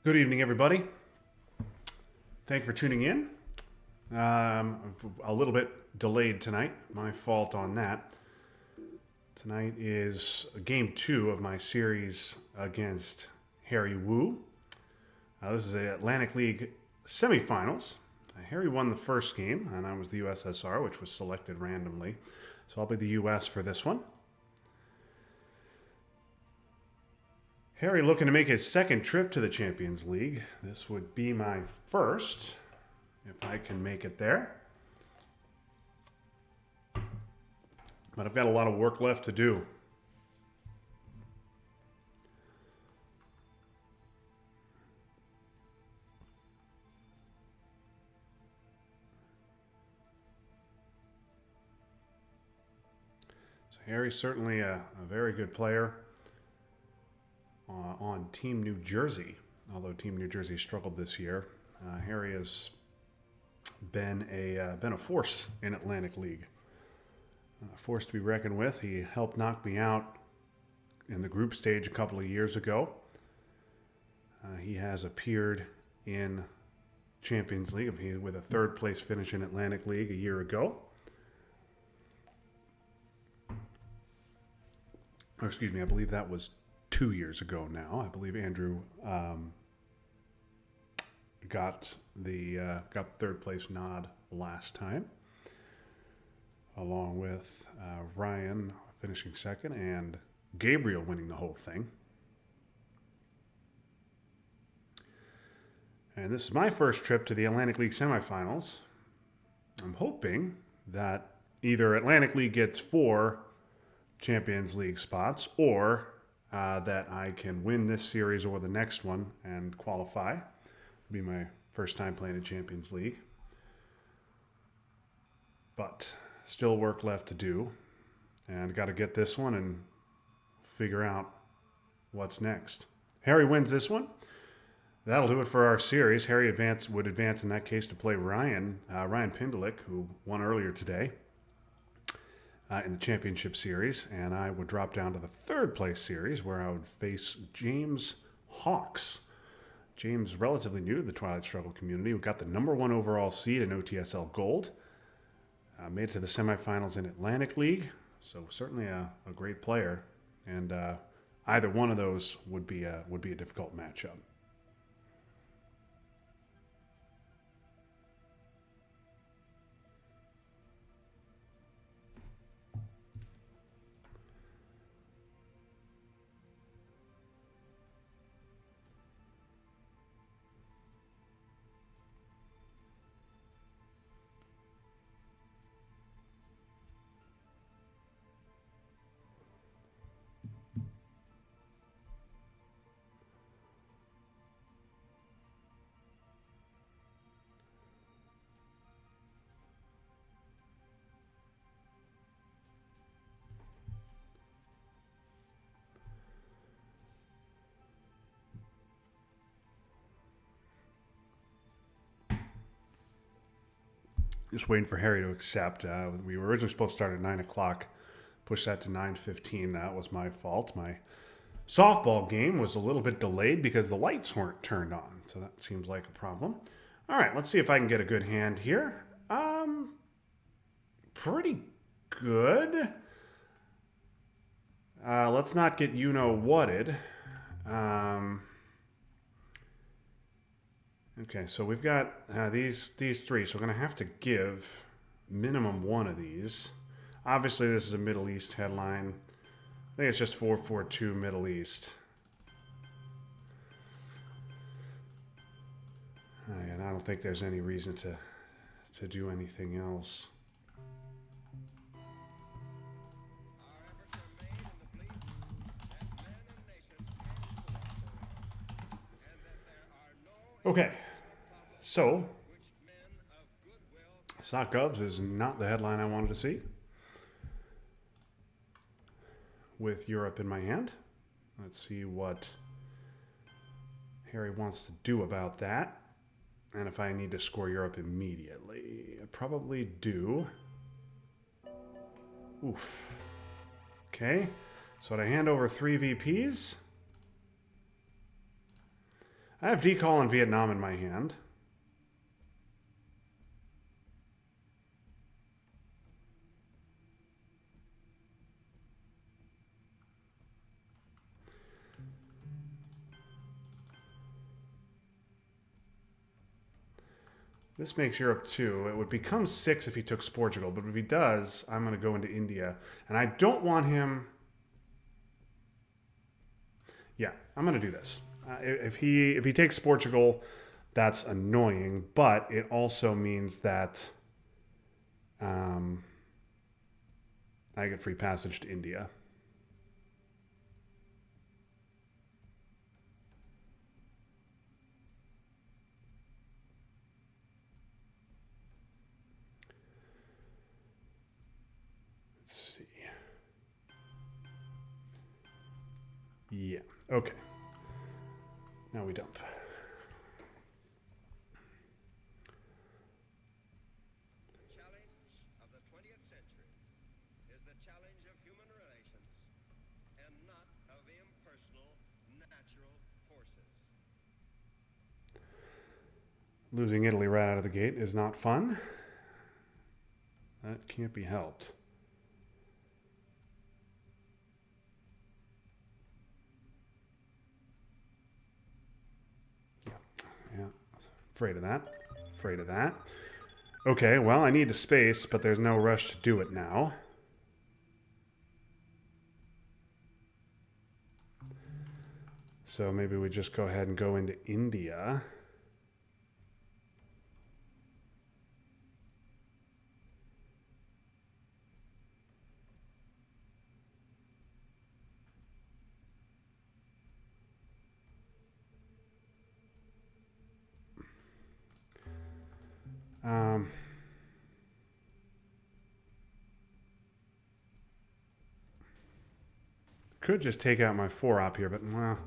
Good evening, everybody. Thank you for tuning in. A little bit delayed tonight. My fault on that. Tonight is game 2 of my series against Harry Wu. This is the Atlantic League Semifinals. Harry won the first game, and I was the USSR, which was selected randomly. So I'll be the US for this one. Harry looking to make his second trip to the Champions League. This would be my first, if I can make it there. But I've got a lot of work left to do. So Harry's certainly a very good player on Team New Jersey, although Team New Jersey struggled this year. Harry has been a force in Atlantic League, a force to be reckoned with. He helped knock me out in the group stage a couple of years ago. He has appeared in Champions League with a third place finish in Atlantic League a year ago. Or excuse me, I believe that was 2 years ago now. I believe Andrew got the third place nod last time, along with Ryan finishing second and Gabriel winning the whole thing. And this is my first trip to the Atlantic League semifinals. I'm hoping that either Atlantic League gets 4 Champions League spots, or that I can win this series or the next one and qualify. It'll be my first time playing in Champions League. But still work left to do. And got to get this one and figure out what's next. Harry wins this one. That'll do it for our series. Harry would advance in that case to play Ryan Pindelik, who won earlier today in the championship series, and I would drop down to the third place series where I would face James Hawks. James, relatively new to the Twilight Struggle community, who got the #1 overall seed in OTSL Gold. Made it to the semifinals in Atlantic League, so certainly a great player, and either one of those would be a difficult matchup. Just waiting for Harry to accept. We were originally supposed to start at 9 o'clock. Pushed that to 9:15. That was my fault. My softball game was a little bit delayed because the lights weren't turned on. So that seems like a problem. All right, let's see if I can get a good hand here. Pretty good. Let's not get you-know-whatted. Okay, so we've got these 3, so we're going to have to give minimum 1 of these. Obviously, this is a Middle East headline. I think it's just 442 Middle East. And I don't think there's any reason to do anything else. Okay, so Sock Govs is not the headline I wanted to see. With Europe in my hand, let's see what Harry wants to do about that, and if I need to score Europe immediately. I probably do. Oof. Okay, so to hand over 3 VPs. I have decall on Vietnam in my hand. This makes Europe 2. It would become 6 if he took Portugal, but if he does, I'm going to go into India. And I don't want him... Yeah, I'm going to do this. If he takes Portugal, that's annoying, but it also means that I get free passage to India. Let's see. Yeah, okay. Now we dump. Losing Italy right out of the gate is not fun. That can't be helped. Yeah, afraid of that. Afraid of that. Okay, well, I need a space, but there's no rush to do it now. So maybe we just go ahead and go into India. Could just take out my 4-op here, but well,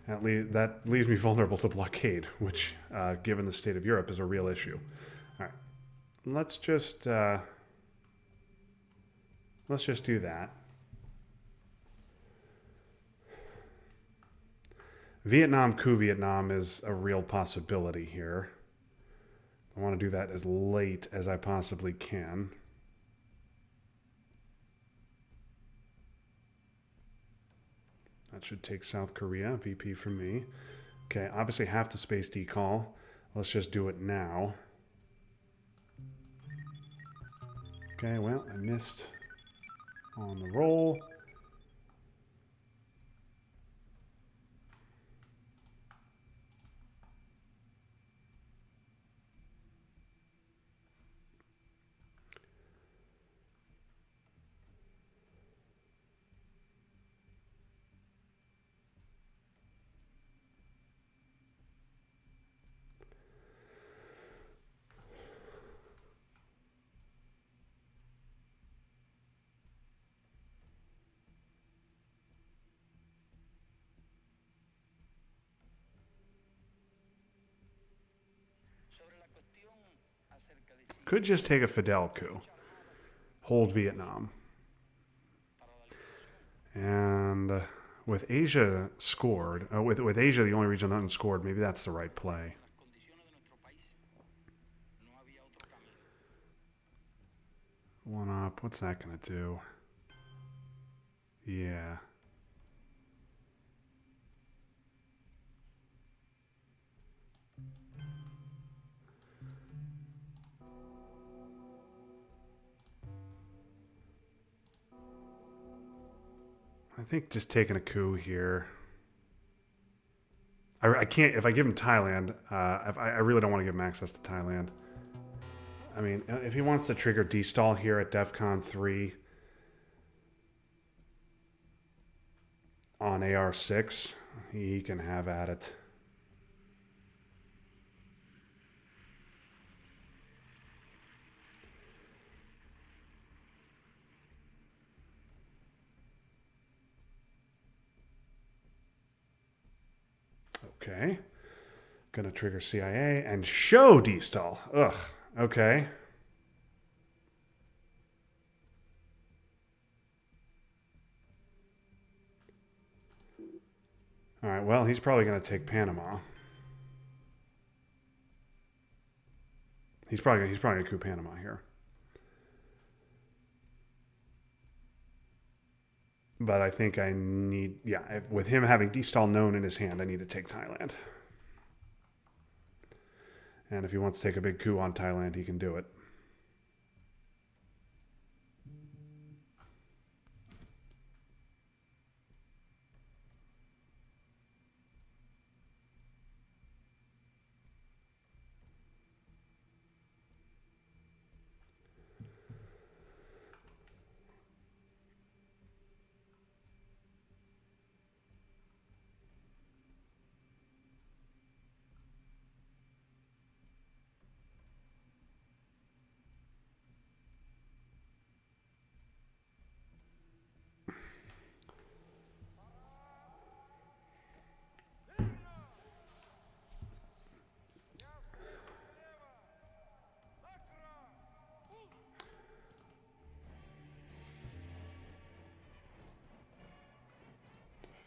that leaves me vulnerable to blockade, which, given the state of Europe, is a real issue. All right, let's just do that. Vietnam coup Vietnam is a real possibility here. I want to do that as late as I possibly can. That should take South Korea, VP for me. Okay, obviously have to space decall. Let's just do it now. Okay, well, I missed on the roll. Could just take a Fidel coup. Hold Vietnam. And with Asia scored, with Asia the only region unscored, maybe that's the right play. One up. What's that going to do? Yeah. I think just taking a coup here. I can't, if I give him Thailand, I really don't want to give him access to Thailand. I mean, if he wants to trigger D-stall here at DEFCON 3 on AR6, he can have at it. Okay. Gonna trigger CIA and show D-stall. Ugh. Okay. All right, well, he's probably going to take Panama. He's probably going to coup Panama here. But I think I need, yeah, with him having D-stall known in his hand, I need to take Thailand. And if he wants to take a big coup on Thailand, he can do it.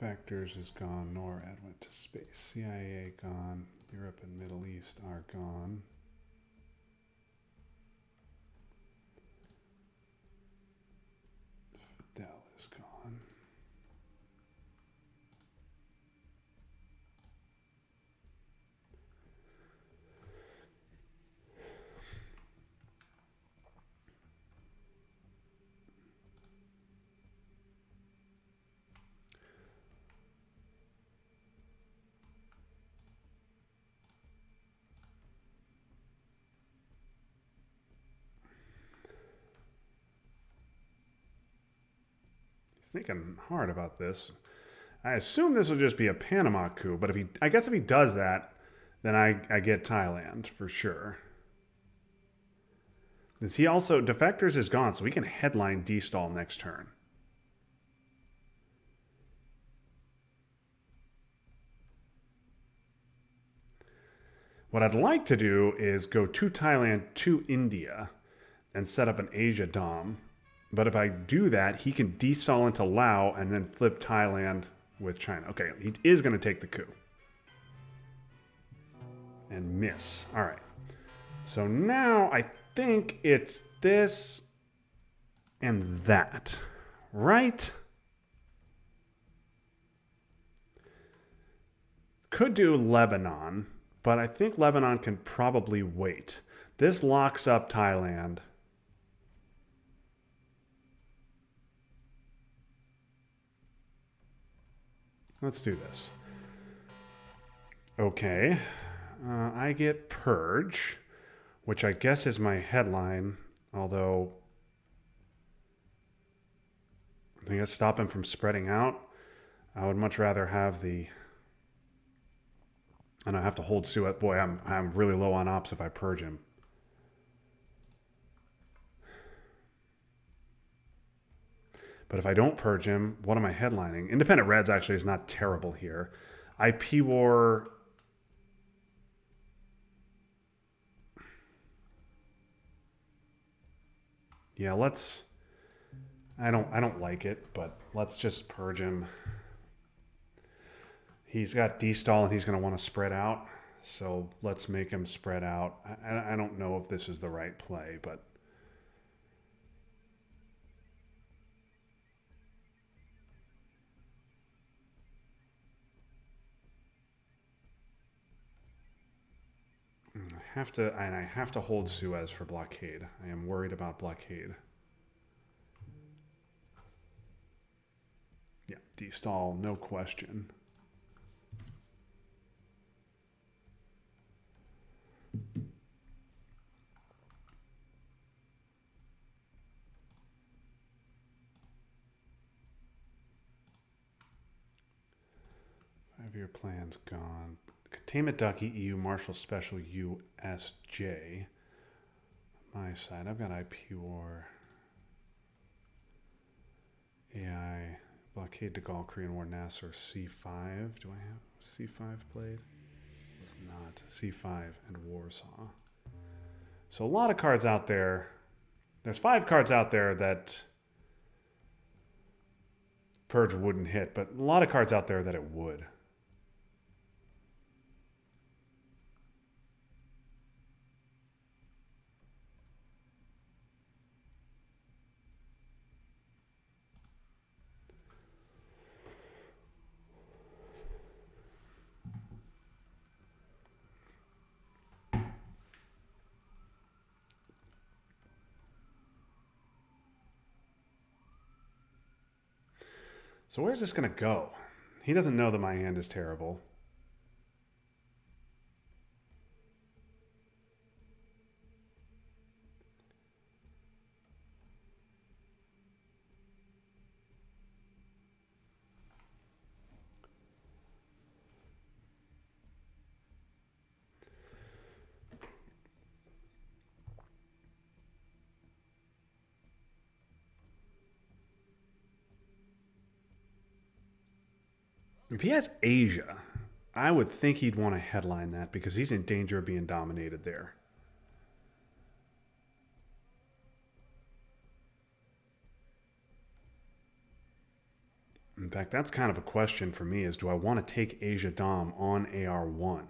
Defectors is gone. NORAD went to space. CIA gone. Europe and Middle East are gone. Fidel is gone. Thinking hard about this. I assume this will just be a Panama coup, but I guess if he does that, then I get Thailand for sure. Is he also defectors is gone, so we can headline D-stall next turn. What I'd like to do is go to Thailand to India and set up an Asia Dom. But if I do that, he can D-stall into Laos and then flip Thailand with China. Okay, he is going to take the coup. And miss. All right. So now I think it's this and that. Right? Could do Lebanon, but I think Lebanon can probably wait. This locks up Thailand. Let's do this. Okay. I get Purge, which I guess is my headline, although I think it's stop him from spreading out. I would much rather have the... And I have to hold Suez. Boy, I'm really low on ops if I purge him. But if I don't purge him, what am I headlining? Independent Reds actually is not terrible here. IP War... Yeah, let's... I don't like it, but let's just purge him. He's got D-stall and he's going to want to spread out. So let's make him spread out. I don't know if this is the right play, but... I have to hold Suez for blockade. I am worried about blockade. Yeah, D-stall, no question. Five-year plan's gone. Containment Ducky, EU, Marshall Special, USJ. My side, I've got IP War, AI, Blockade, De Gaulle, Korean War, Nasser, C5. Do I have C5 played? Was not. C5 and Warsaw. So a lot of cards out there. There's 5 cards out there that Purge wouldn't hit, but a lot of cards out there that it would. So where's this going to go? He doesn't know that my hand is terrible. If he has Asia, I would think he'd want to headline that because he's in danger of being dominated there. In fact, that's kind of a question for me is do I want to take Asia Dom on AR1?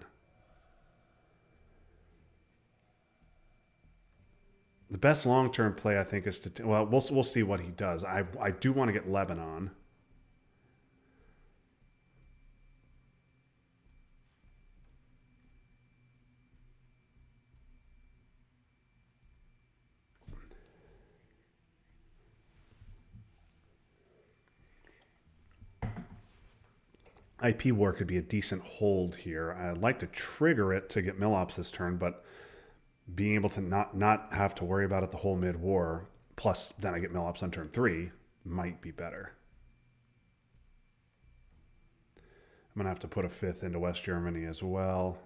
The best long-term play, I think, is to... Well, we'll see what he does. I do want to get Lebanon. IP War could be a decent hold here. I'd like to trigger it to get Millops this turn, but being able to not have to worry about it the whole mid-war, plus then I get Millops on turn 3, might be better. I'm going to have to put a 5th into West Germany as well.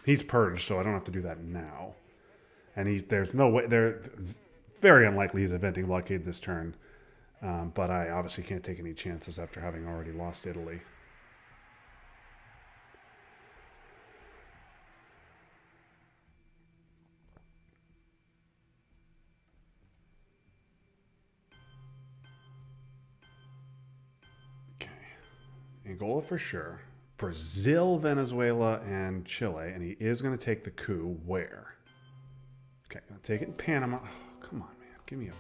He's purged, so I don't have to do that now. And there's no way... very unlikely he's inventing blockade this turn. But I obviously can't take any chances after having already lost Italy. Okay. Angola for sure. Brazil, Venezuela, and Chile. And he is going to take the coup where? Okay, I'll take it in Panama. Oh, come on, man. Give me a...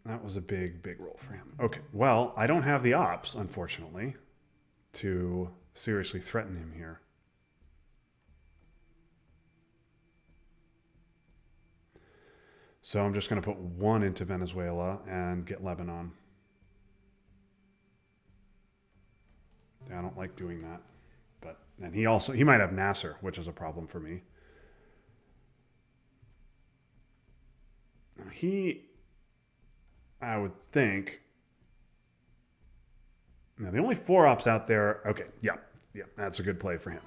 That was a big, big roll for him. Okay, well, I don't have the ops, unfortunately, to seriously threaten him here. So I'm just going to put 1 into Venezuela and get Lebanon. Yeah, I don't like doing that. And he might have Nasser, which is a problem for me. I would think. Now, the only 4 ops out there. Okay, yeah, that's a good play for him.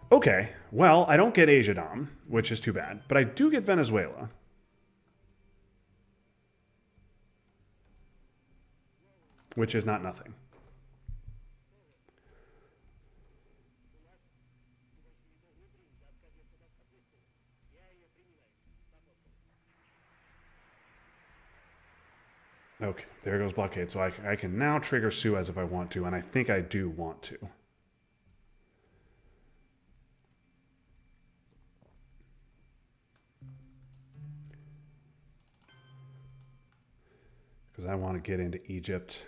Okay, well, I don't get Asia Dom, which is too bad, but I do get Venezuela. Which is not nothing. Okay, there goes blockade. So I can now trigger Suez if I want to, and I think I do want to. Because I want to get into Egypt.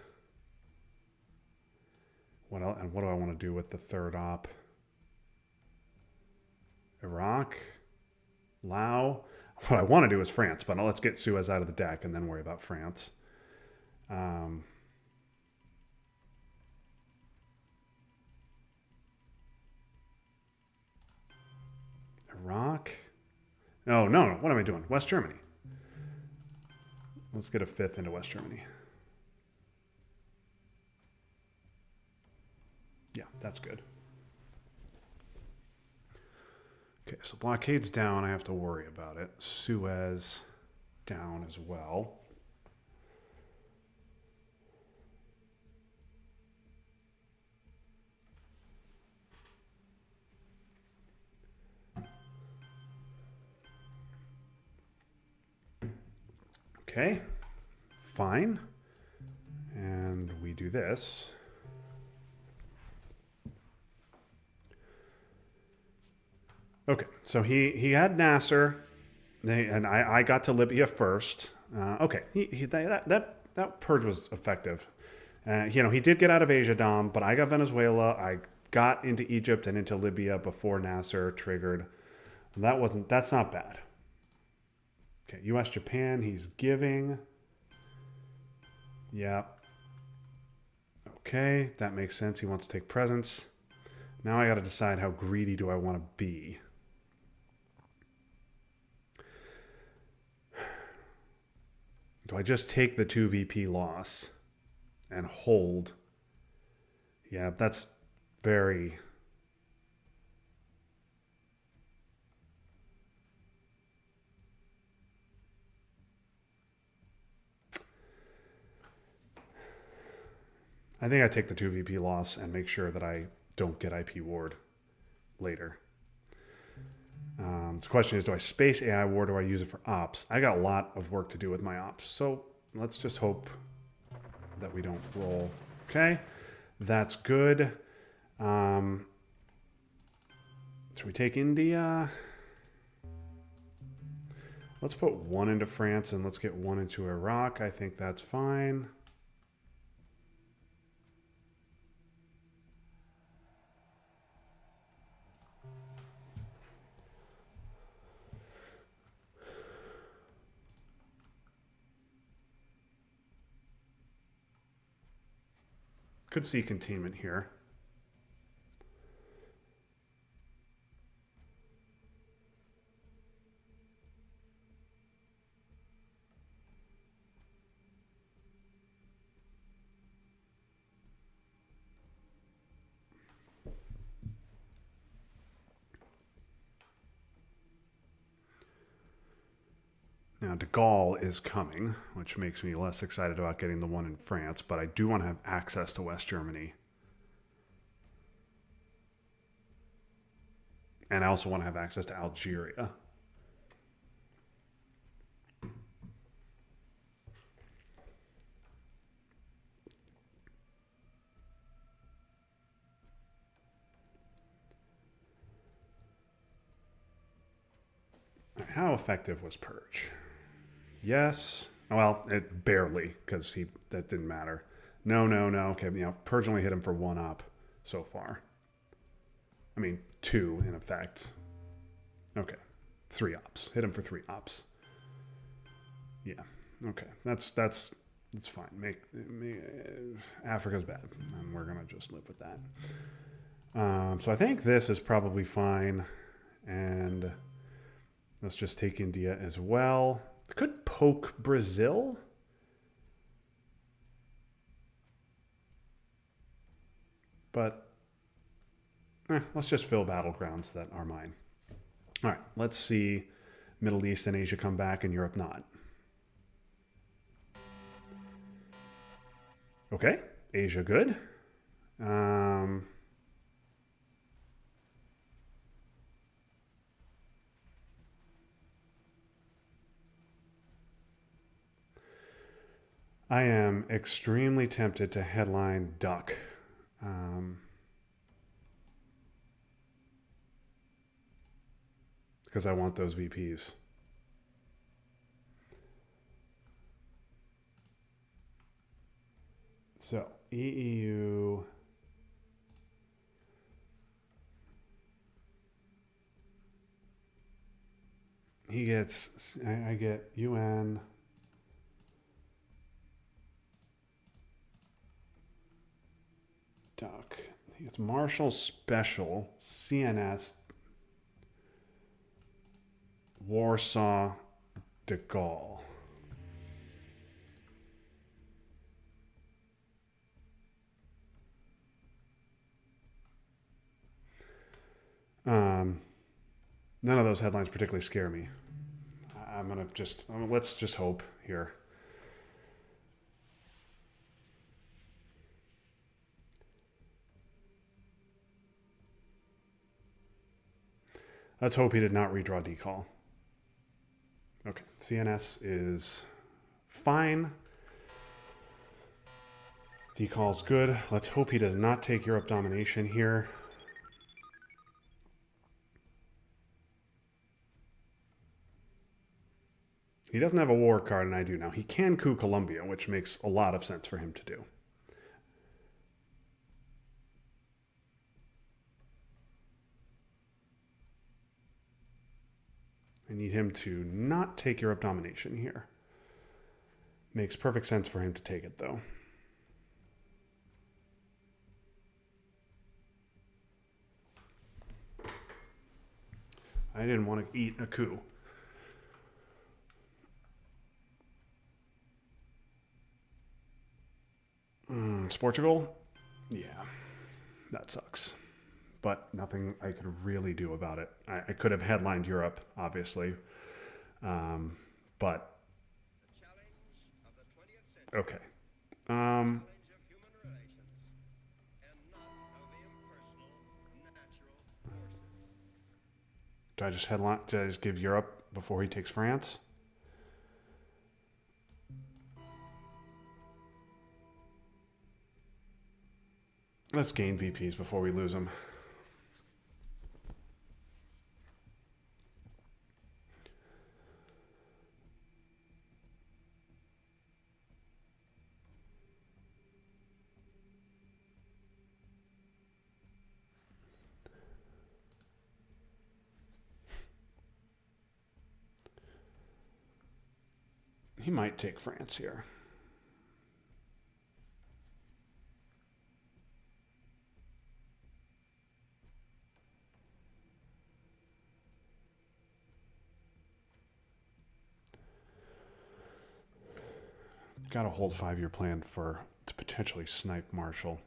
What else, and what do I want to do with the 3rd op? Iraq? Laos? What I want to do is France, but let's get Suez out of the deck and then worry about France. Iraq? No. What am I doing? West Germany. Let's get a 5th into West Germany. Yeah, that's good. Okay, so blockade's down. I have to worry about it. Suez down as well. Okay, fine. And we do this. Okay, so he had Nasser, and I got to Libya first. Okay, that purge was effective. He did get out of Asia Dom, but I got Venezuela. I got into Egypt and into Libya before Nasser triggered. That's not bad. Okay, U.S. Japan, he's giving. Yeah. Okay, that makes sense. He wants to take presents. Now I got to decide how greedy do I want to be. Do I just take the 2 VP loss and hold? Yeah, that's very... I think I take the 2 VP loss and make sure that I don't get IP ward later. The question is, do I space AI ward or do I use it for ops? I got a lot of work to do with my ops, so let's just hope that we don't roll. Okay, that's good. Should we take India? Let's put 1 into France and let's get 1 into Iraq. I think that's fine. Could see containment here. Now, de Gaulle is coming, which makes me less excited about getting the 1 in France, but I do want to have access to West Germany. And I also want to have access to Algeria. How effective was Purge? Yes. Well, it barely, because that didn't matter. No. Okay, Purge only hit him for 1 op so far. I mean, 2 in effect. Okay, 3 ops. Hit him for 3 ops. Yeah. Okay, that's fine. Africa's bad, and we're gonna just live with that. So I think this is probably fine, and let's just take India as well. Could poke Brazil. But let's just fill battlegrounds that are mine. All right, let's see Middle East and Asia come back and Europe not. Okay, Asia good. I am extremely tempted to headline Duck. Because I want those VPs. So, EU. He gets, I get UN. Duck. He gets Marshall Special, CNS, Warsaw, de Gaulle. None of those headlines particularly scare me. Let's just hope here. Let's hope he did not redraw decall. Okay, CNS is fine. Decall's good. Let's hope he does not take Europe domination here. He doesn't have a war card, and I do now. He can coup Colombia, which makes a lot of sense for him to do. I need him to not take Europe domination here. Makes perfect sense for him to take it, though. I didn't want to eat a coup. It's Portugal? Yeah, that sucks. But nothing I could really do about it. I could have headlined Europe, obviously. But, okay. Do I just headline? Do I just give Europe before he takes France? Let's gain VPs before we lose them. He might take France here. Got a whole 5-year plan to potentially snipe Marshall.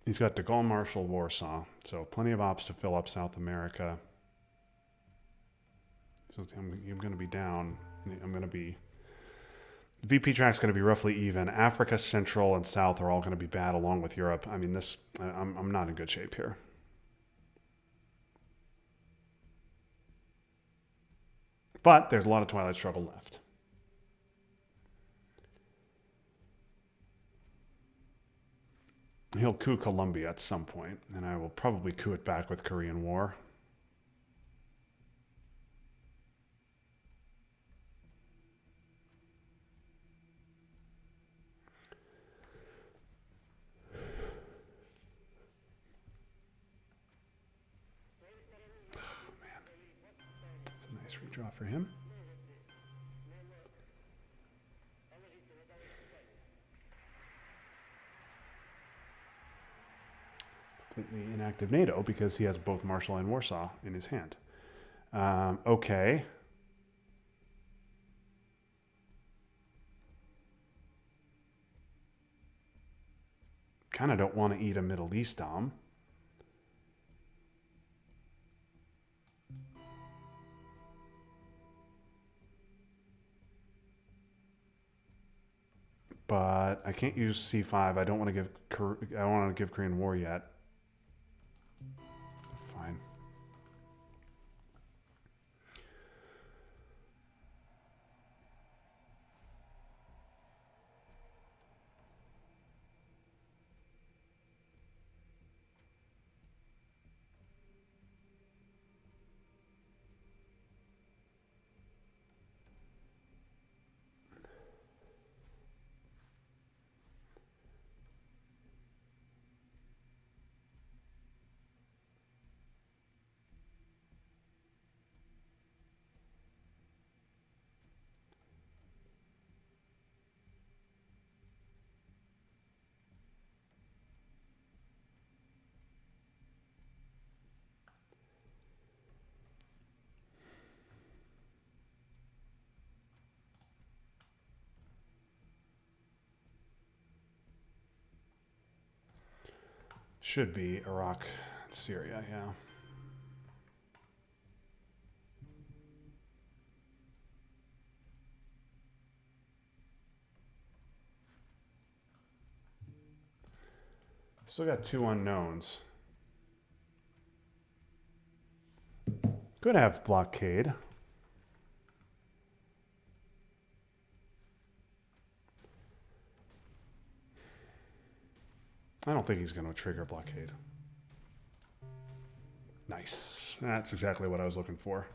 He's got De Gaulle, Marshall, Warsaw, so plenty of ops to fill up South America. So I'm going to be down. I'm going to be... VP track's going to be roughly even. Africa, Central, and South are all going to be bad along with Europe. I mean, I'm not in good shape here. But there's a lot of Twilight Struggle left. He'll coup Colombia at some point, and I will probably coup it back with Korean War. Oh, man. That's a nice redraw for him. Completely inactive NATO because he has both Marshall and Warsaw in his hand. Okay. Kind of don't want to eat a Middle East dom. But I can't use C5. I don't want to give Korean War yet. Fine. Should be Iraq, Syria, yeah. Still got 2 unknowns. Could have blockade. I don't think he's going to trigger blockade. Nice. That's exactly what I was looking for.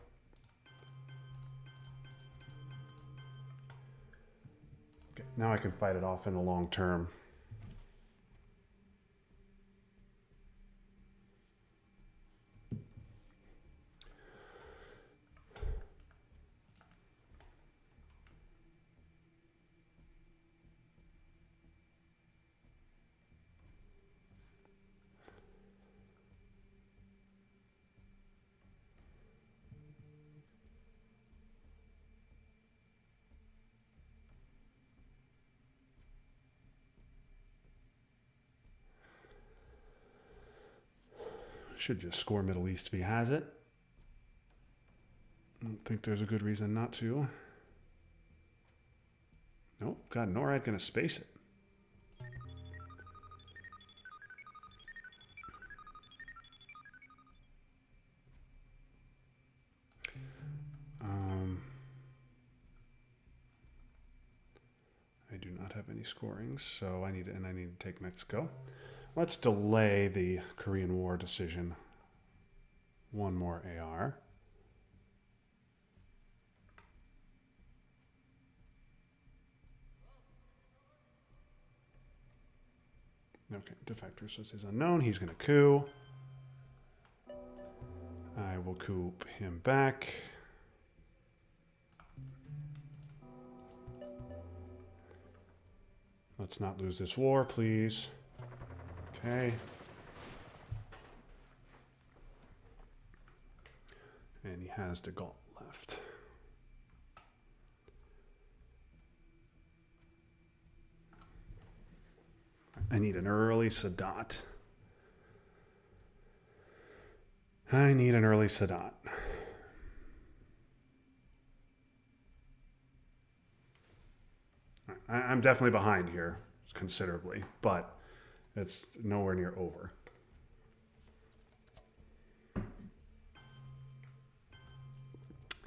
Now I can fight it off in the long term. Should just score Middle East if he has it. I don't think there's a good reason not to. Nope, God, NORAD gonna space it. I do not have any scorings, so I need to take Mexico. Let's delay the Korean War decision. One more AR. Okay, defector source is unknown. He's going to coup. I will coup him back. Let's not lose this war, please. Okay. And he has de Gaulle left. I need an early Sadat. I need an early Sadat. I'm definitely behind here, considerably, but it's nowhere near over.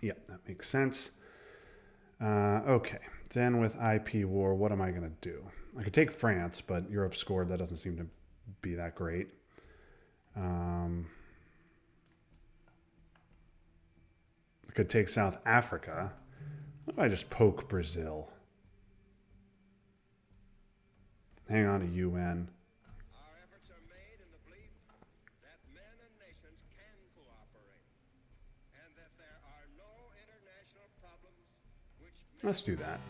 Yep, that makes sense. Okay, then with IP war, what am I going to do? I could take France, but Europe scored. That doesn't seem to be that great. I could take South Africa. What if I just poke Brazil? Hang on to UN. Our efforts are made in the belief that men and nations can cooperate, and that there are no international problems which... Let's do that.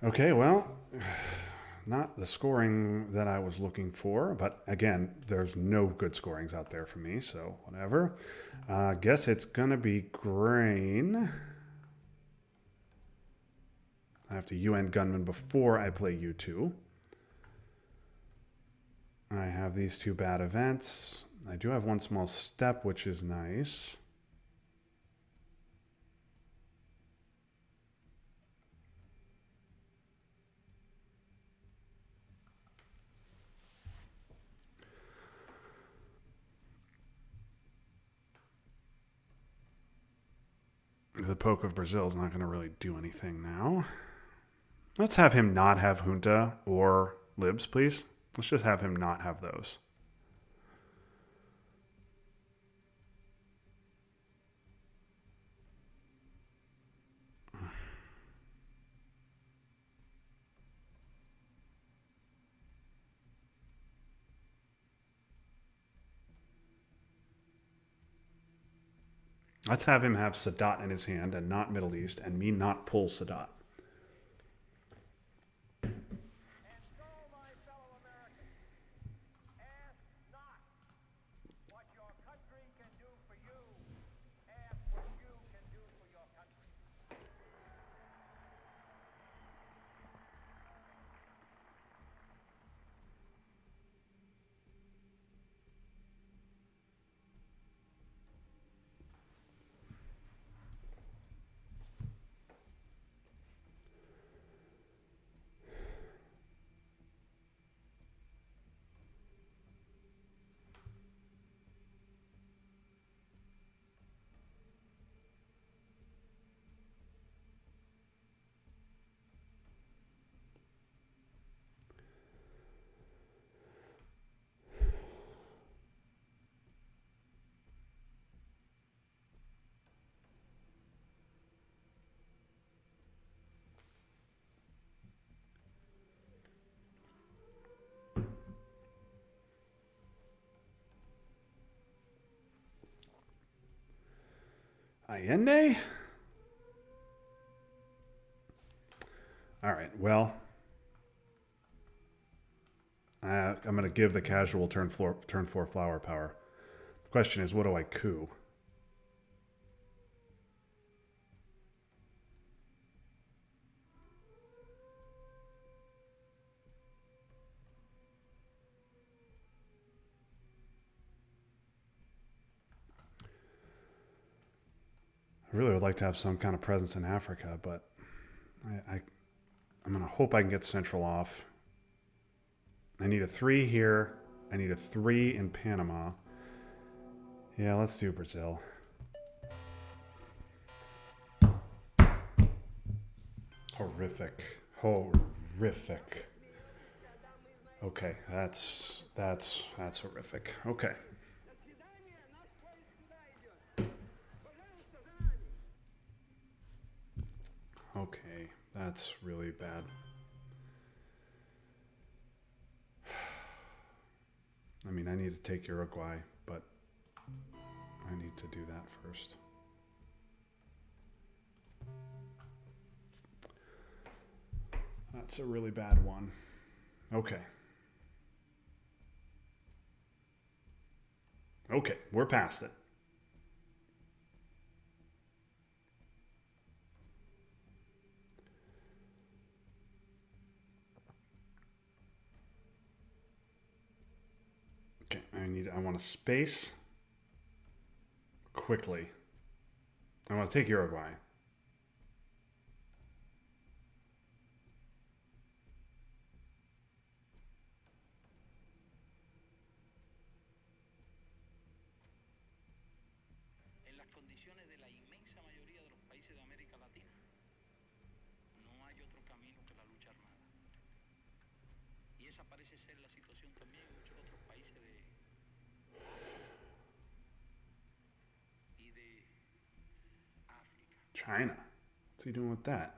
Okay, well, not the scoring that I was looking for, but again, there's no good scorings out there for me, so whatever. Guess it's gonna be grain. I have to UN gunman before I play U2. I have these two bad events. I do have one small step, which is nice. The poke of Brazil is not going to really do anything now. Let's have him not have junta or libs, please. Let's just have him not have those. Let's have him have Sadat in his hand and not Middle East, and me not pull Sadat. And so, my fellow Americans, ask not what your country can do for you. Ask what you can do for your country. Allende? All right, well, I'm going to give the casual turn 4 flower power. The question is, what do I coup? I really would like to have some kind of presence in Africa, but I'm going to hope I can get Central off. I need a 3 here. I need a 3 in Panama. Yeah, let's do Brazil. Horrific. Horrific. Okay, that's horrific. Okay. Okay, that's really bad. I mean, I need to take Uruguay, but I need to do that first. That's a really bad one. Okay. Okay, we're past it. Okay, I want to space quickly. I want to take Uruguay. En las condiciones de la inmensa mayoría de los países de América Latina, no hay otro camino que la lucha armada. Y esa parece ser la situación también en muchos otros países de África. China. What's he doing with that?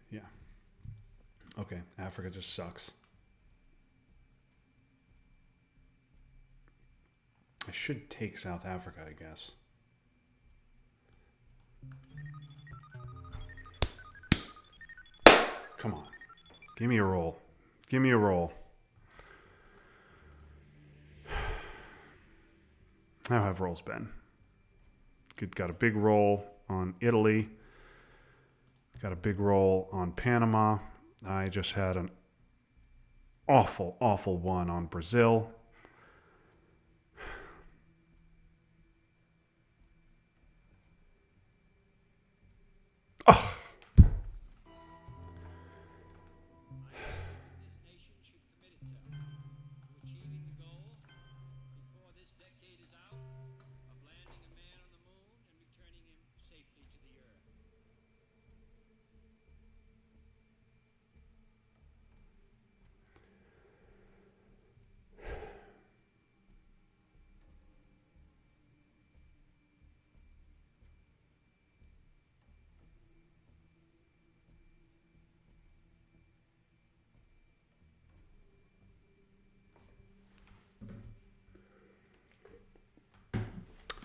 Yeah. Okay, Africa just sucks. I should take South Africa, I guess. Come on. Give me a roll. Give me a roll. How have rolls been? Got a big roll on Italy. Got a big roll on Panama. I just had an awful, awful one on Brazil. Oh.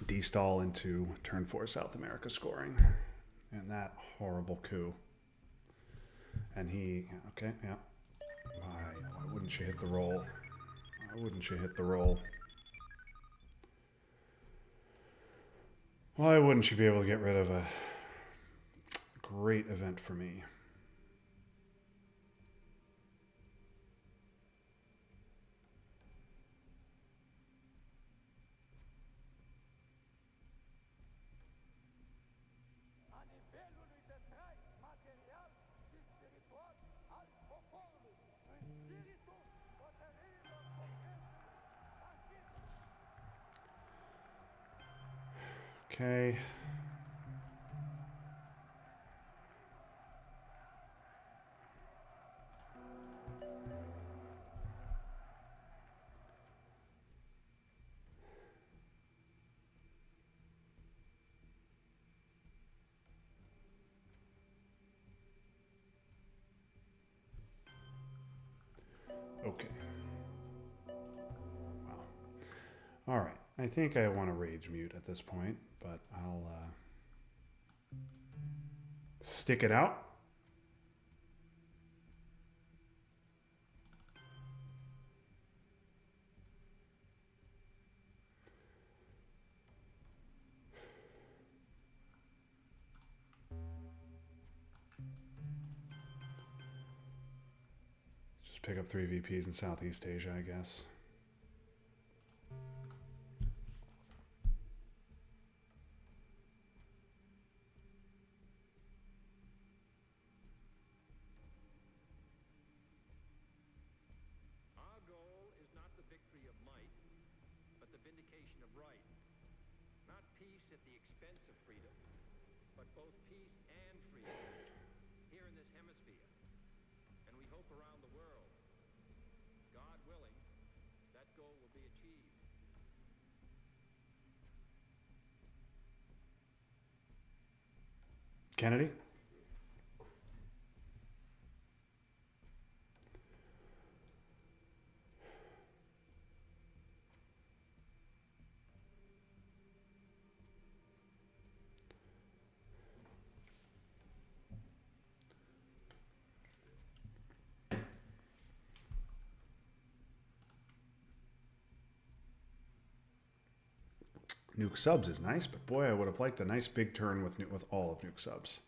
D-stall into turn 4 South America scoring. And that horrible coup. And he, okay, yeah. Why wouldn't she hit the roll? Why wouldn't she hit the roll? Why wouldn't she be able to get rid of a great event for me? A nível universal, material, espiritual, al profundo, no espírito, contenido, Okay. Okay. Wow. All right. I think I want to rage mute at this point, but I'll stick it out. Just pick up 3 VPs in Southeast Asia, I guess. Our goal is not the victory of might, but the vindication of right. Not peace at the expense of freedom, but both peace and freedom here in this hemisphere. And we hope around the world. God willing, that goal will be achieved. Kennedy? Nuke subs is nice, but boy, I would have liked a nice big turn with all of nuke subs.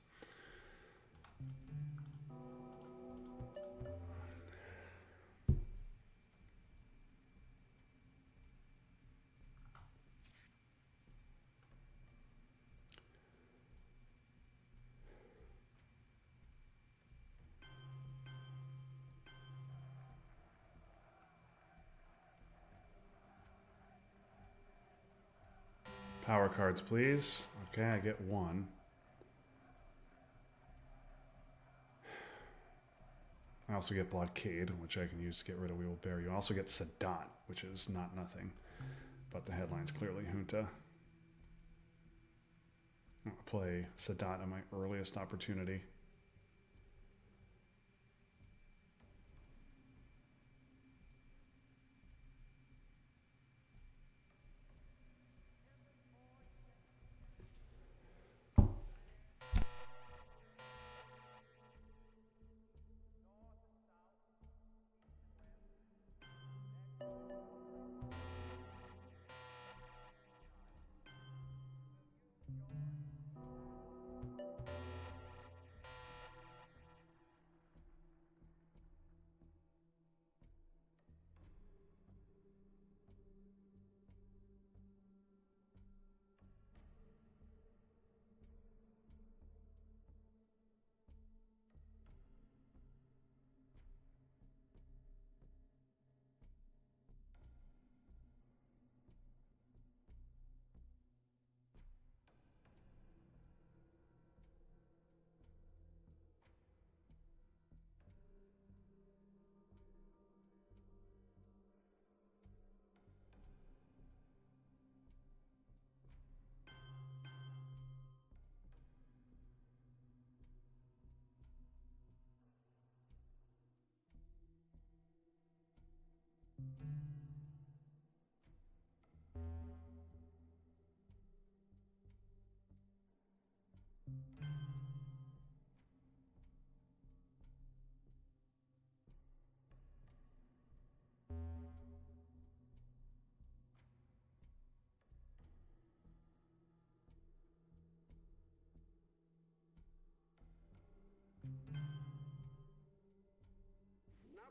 Power cards, please. Okay, I get 1. I also get Blockade, which I can use to get rid of We Will Bear You. I also get Sadat, which is not nothing. But the headline's clearly Junta. I'm going to play Sadat at my earliest opportunity.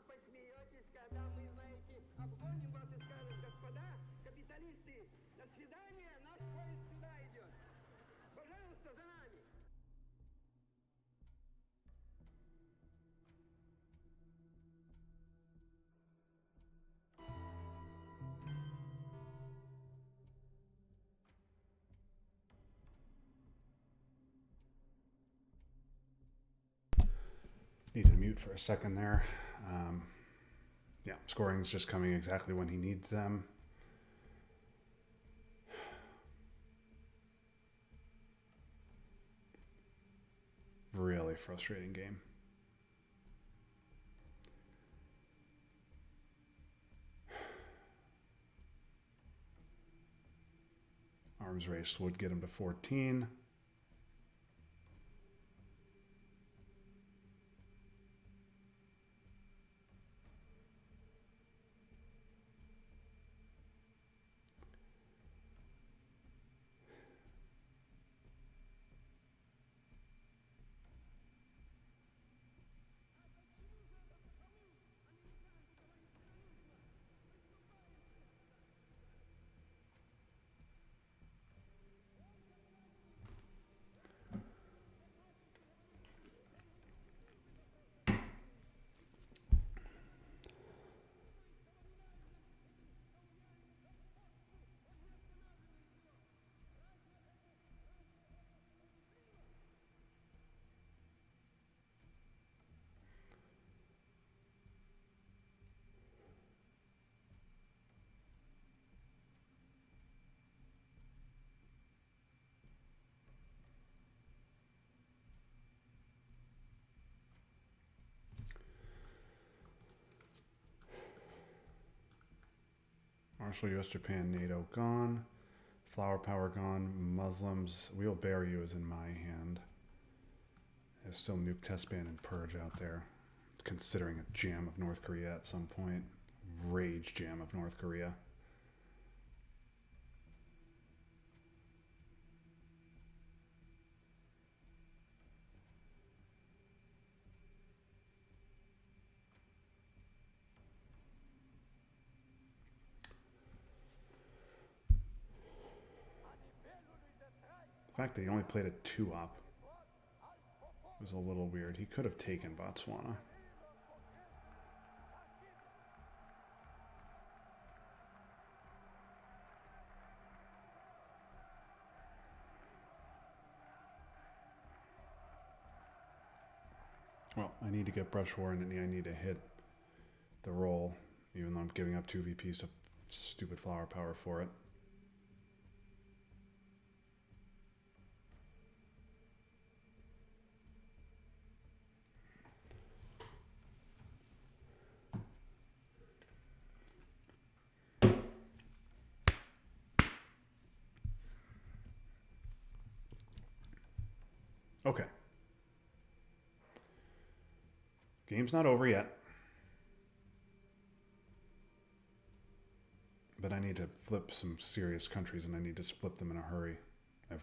Посмеетесь, когда мы, знаете, обгоним вас и скажем: господа, капиталисты, до свидания, наш поезд сюда идет. Пожалуйста, за нами. Needed to mute for a second there. Yeah, scoring's just coming exactly when he needs them. Really frustrating game. Arms race would get him to 14. Marshall, U.S., Japan, NATO gone. Flower power gone. Muslims. We'll bear you is in my hand. There's still nuke test ban and purge out there. Considering a jam of North Korea at some point. Rage jam of North Korea. The fact that he only played a 2-op was a little weird. He could have taken Botswana. Well, I need to get Brush War and I need to hit the roll, even though I'm giving up 2 VPs to stupid flower power for it. Okay. Game's not over yet. But I need to flip some serious countries, and I need to flip them in a hurry. I have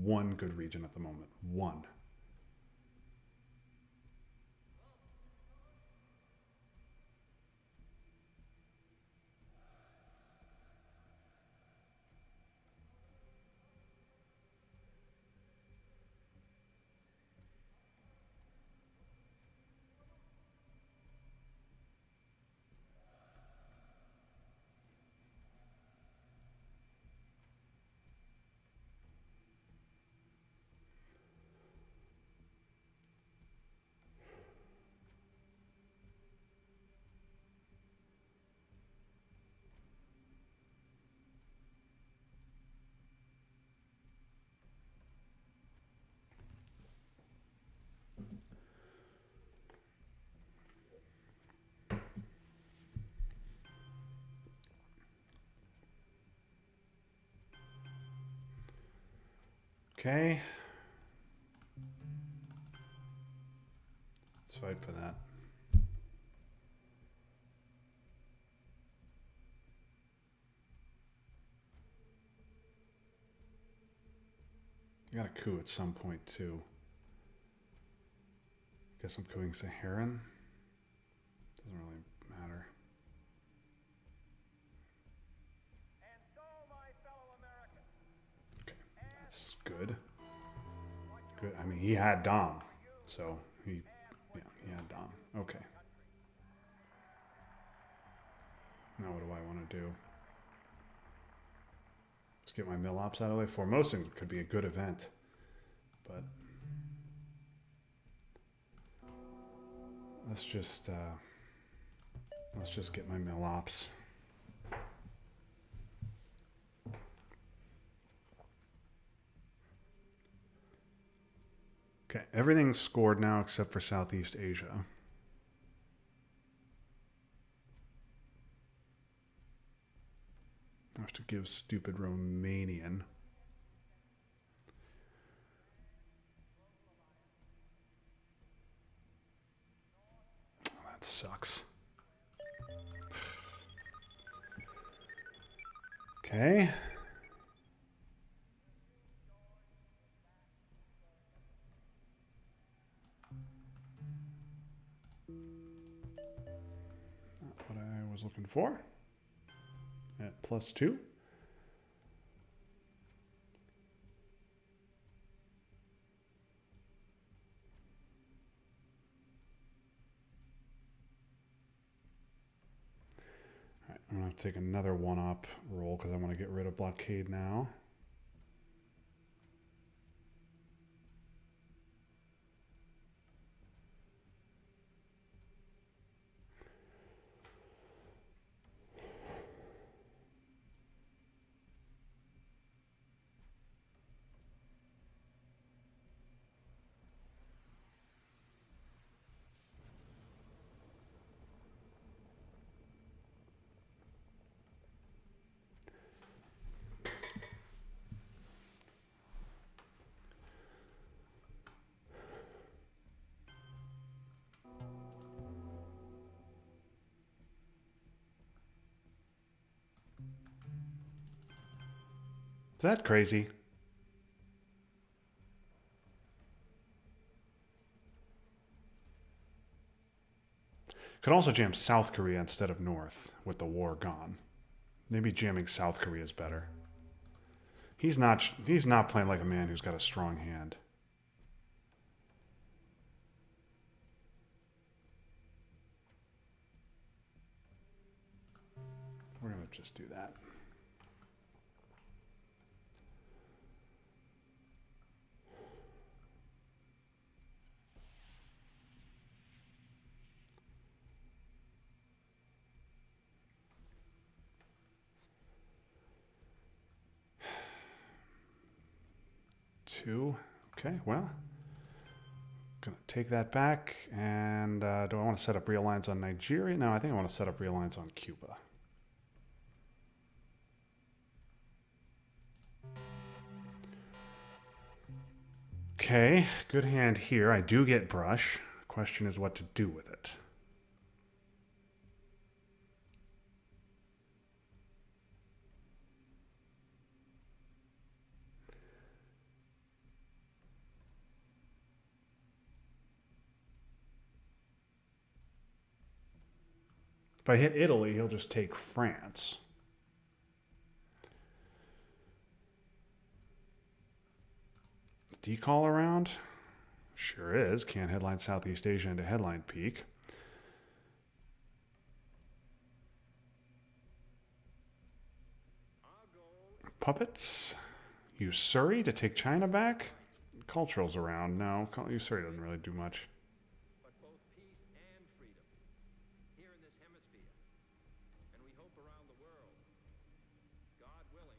one good region at the moment. One. Okay. Let's fight for that. I got a coup at some point, too. Guess I'm cooing Saharan. Doesn't really matter. And so, my fellow Americans, Okay, that's good. Good. I mean, he had Dom, so he had Dom. Okay. Now what do I want to do? Let's get my mill ops out of the way. Formosan could be a good event, but let's just get my mill ops. Okay, everything's scored now except for Southeast Asia. I have to give stupid Romanian sucks. Okay. Not what I was looking for. At +2. Alright, I'm going to take another one-up roll because I want to get rid of blockade now. Is that crazy? Could also jam South Korea instead of North with the war gone. Maybe jamming South Korea is better. He's not playing like a man who's got a strong hand. We're going to just do that. Two. Okay, well, gonna take that back. And do I want to set up real lines on Nigeria? No, I think I want to set up real lines on Cuba. Okay, good hand here. I do get brush. Question is what to do with it. If I hit Italy, he'll just take France. Decall around? Sure is. Can't headline Southeast Asia into headline peak. Puppets? Use Surrey to take China back? Cultural's around. No, Surrey doesn't really do much. but both peace and freedom here in this hemisphere, and we hope around the world. God willing,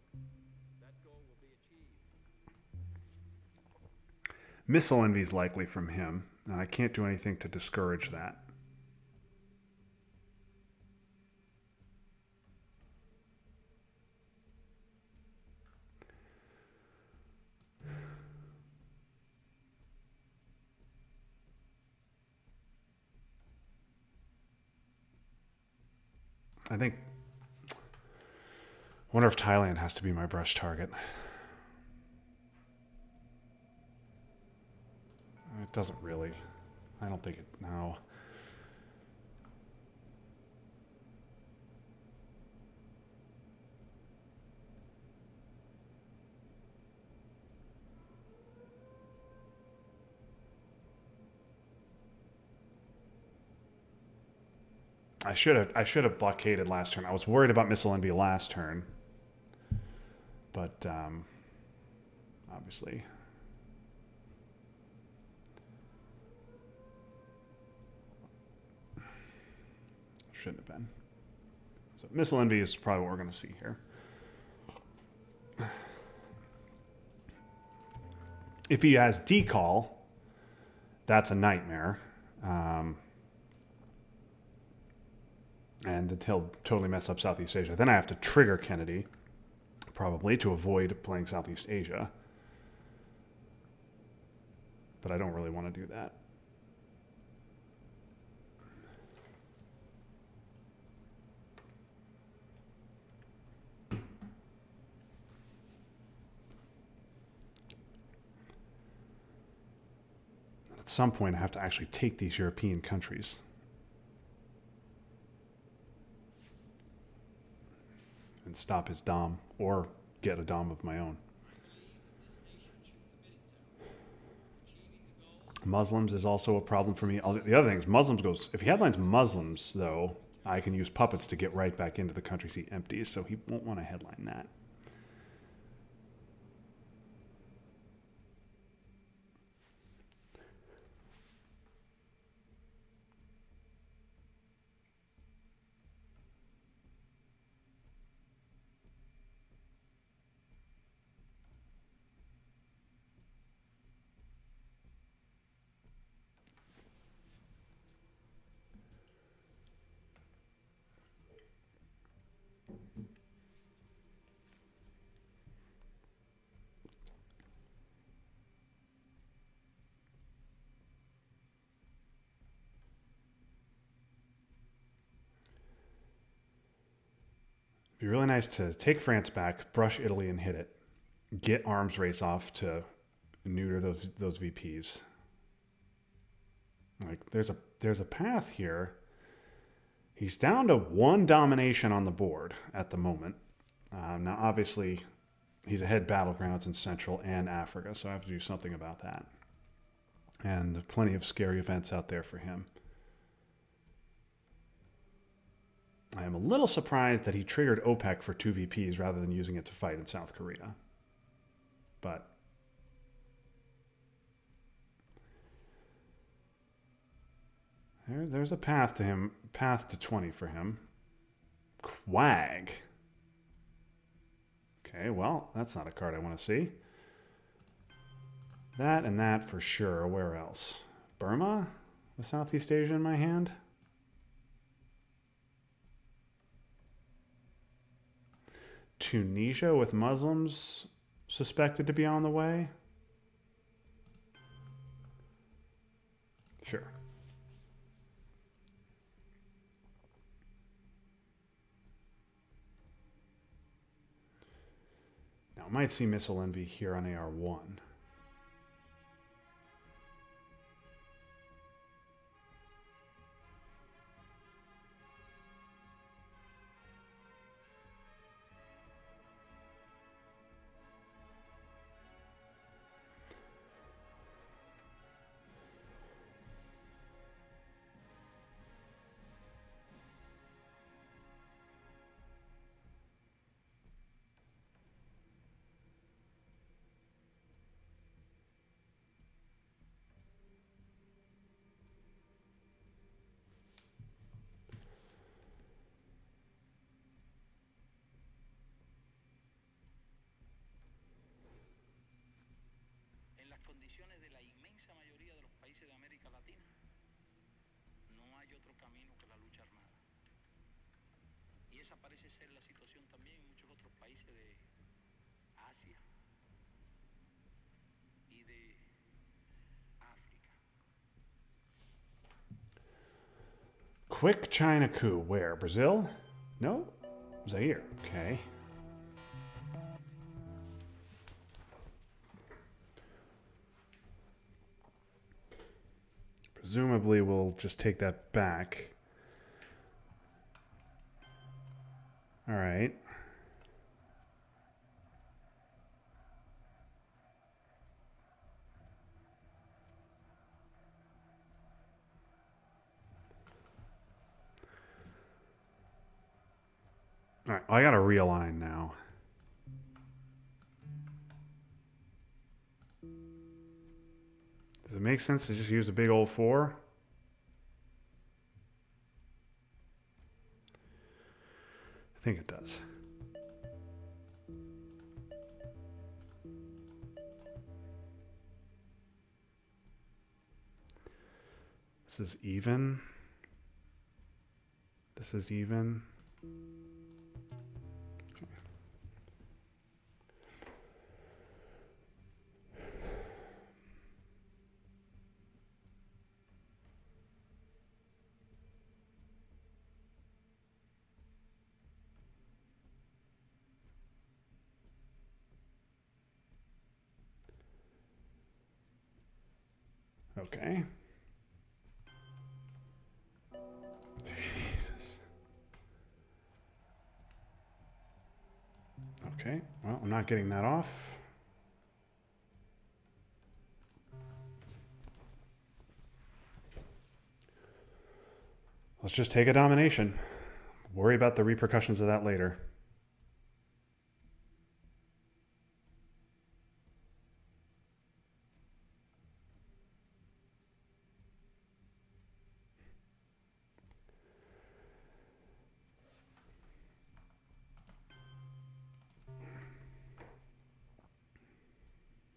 that goal will be achieved. Missile envy's likely from him, and I can't do anything to discourage that. I think. Wonder if Thailand has to be my brush target. It doesn't really. I don't think it. No. I should have blockaded last turn. I was worried about missile envy last turn, but obviously shouldn't have been. So missile envy is probably what we're going to see here. If he has decall, that's a nightmare. And he'll totally mess up Southeast Asia. Then I have to trigger Kennedy, probably, to avoid playing Southeast Asia. But I don't really want to do that. at some point I have to actually take these European countries. And stop his dom, or get a dom of my own. Muslims is also a problem for me. The other thing is Muslims goes, if he headlines Muslims, though, I can use puppets to get right back into the countries he empties, so he won't want to headline that. It'd be really nice to take France back, brush Italy and hit it, get arms race off to neuter those VPs. Like there's a path here. He's down to one domination on the board at the moment. Now, obviously, he's ahead battlegrounds in Central and Africa, so I have to do something about that. And plenty of scary events out there for him. I am a little surprised that he triggered OPEC for 2 VPs rather than using it to fight in South Korea. But there's a path to him, path to 20 for him. Quag. Okay, well, that's not a card I want to see. That and that for sure. Where else? Burma? The Southeast Asia in my hand? Tunisia with Muslims suspected to be on the way? Sure. Now, I might see Missile Envy here on AR1. En las condiciones de la inmensa mayoría de los países de América Latina, no hay otro camino que la lucha armada. Y esa parece ser la situación también en muchos otros países de Asia y de África. Quick China coup. Where? Brazil? No? Zaire. Okay. Presumably we'll just take that back. All right. All right, I got to realign now. Does it make sense to just use a big old 4? I think it does. This is even. This is even. Okay. Jesus. Okay, well, I'm not getting that off. Let's just take a domination. Worry about the repercussions of that later.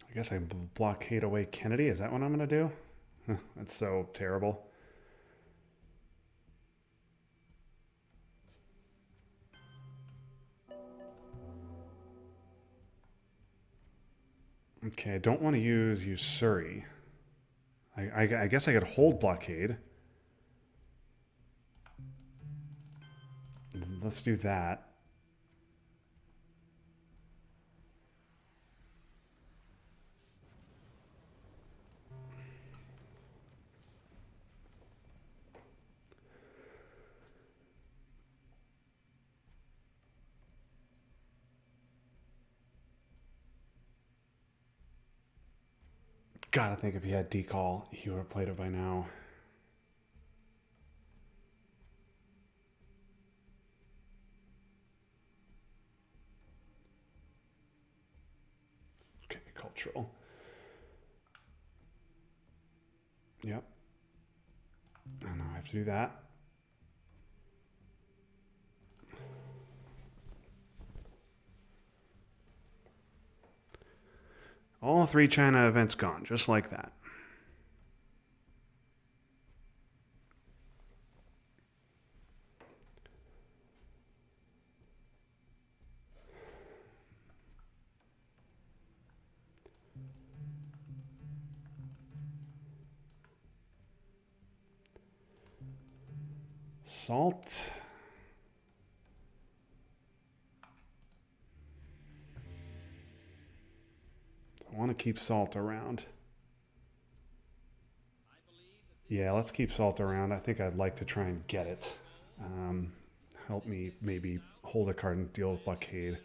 I guess I blockade away Kennedy. Is that what I'm going to do? That's so terrible. Okay, I don't want to use Usuri. I guess I could hold blockade. Let's do that. Gotta think if he had decall, he would have played it by now. Okay, cultural. Yep. I know I have to do that. All 3 China events gone, just like that. Salt. I want to keep Salt around. Yeah, let's keep Salt around. I think I'd like to try and get it. Help me maybe hold a card and deal with blockade.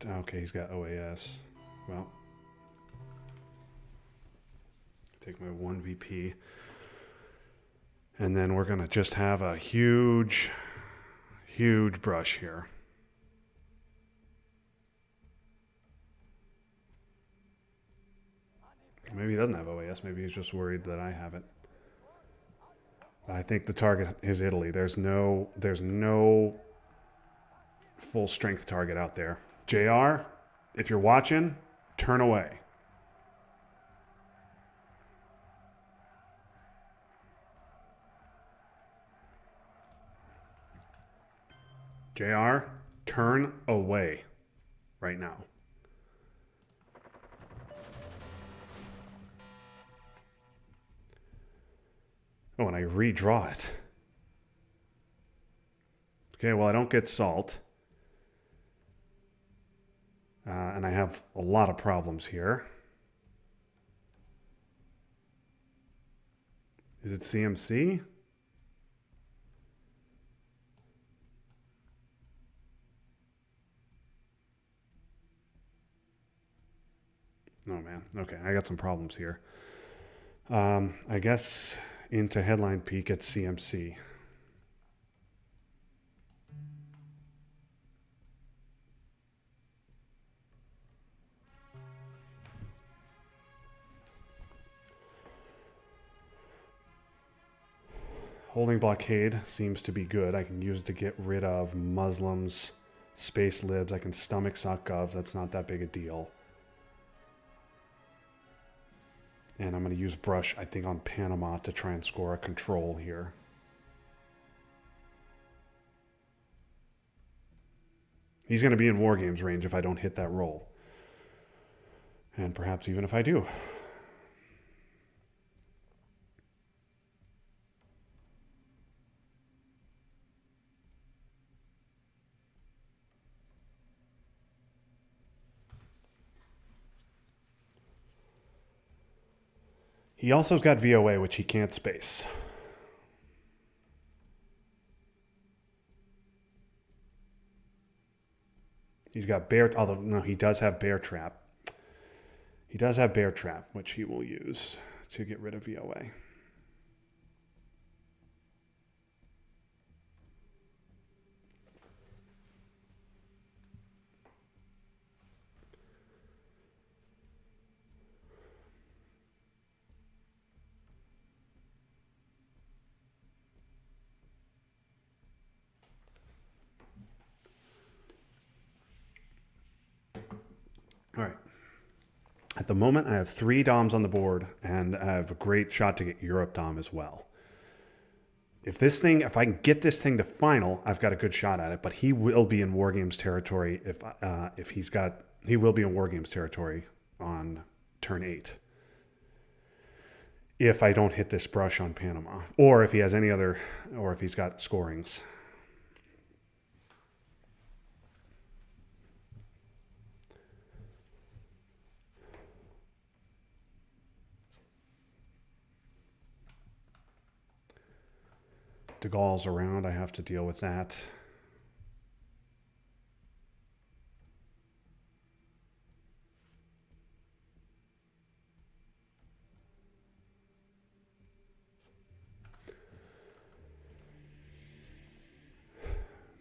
Yeah, okay, he's got OAS. Well, take my 1 VP. And then we're going to just have a huge, huge brush here. Maybe he doesn't have OAS. Maybe he's just worried that I have it. I think the target is Italy. There's no full strength target out there. JR, if you're watching, turn away. JR, turn away right now. Oh, and I redraw it. Okay, well, I don't get Salt. And I have a lot of problems here. Is it CMC? Oh, man. Okay, I got some problems here. I guess into headline peak at CMC. Holding blockade seems to be good. I can use it to get rid of Muslims, space libs. I can stomach suck govs. That's not that big a deal. And I'm going to use brush, I think, on Panama to try and score a control here. He's going to be in War Games range if I don't hit that roll. And perhaps even if I do. He also's got VOA, which he can't space. He's got bear, although no, he does have bear trap. He does have bear trap, which he will use to get rid of VOA. All right. At the moment, I have 3 DOMs on the board, and I have a great shot to get Europe DOM as well. If I can get this thing to final, I've got a good shot at it. But he will be in War Games territory he will be in War Games territory on turn 8. If I don't hit this brush on Panama, or if he has any other, or if he's got scorings. De Gaulle's around. I have to deal with that.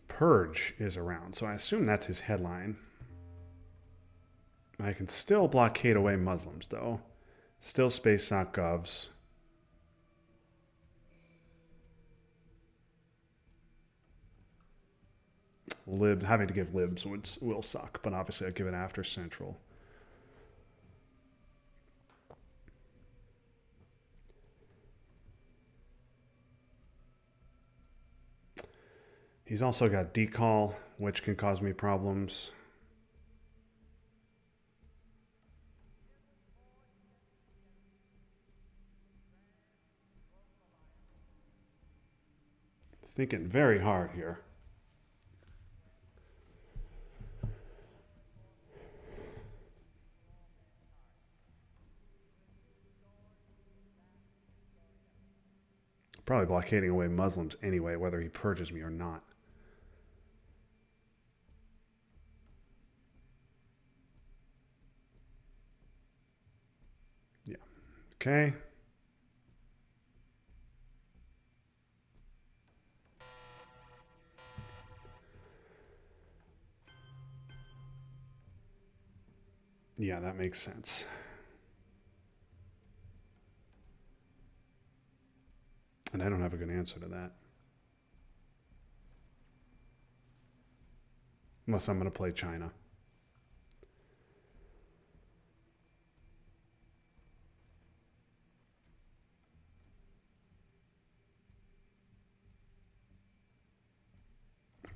Purge is around, so I assume that's his headline. I can still blockade away Muslims, though. Still space sock govs. Having to give libs will suck, but obviously I'll give it after Central. He's also got decall, which can cause me problems. Thinking very hard here. Probably blockading away Muslims anyway, whether he purges me or not. Yeah. Okay. Yeah, that makes sense. And I don't have a good answer to that. Unless I'm going to play China.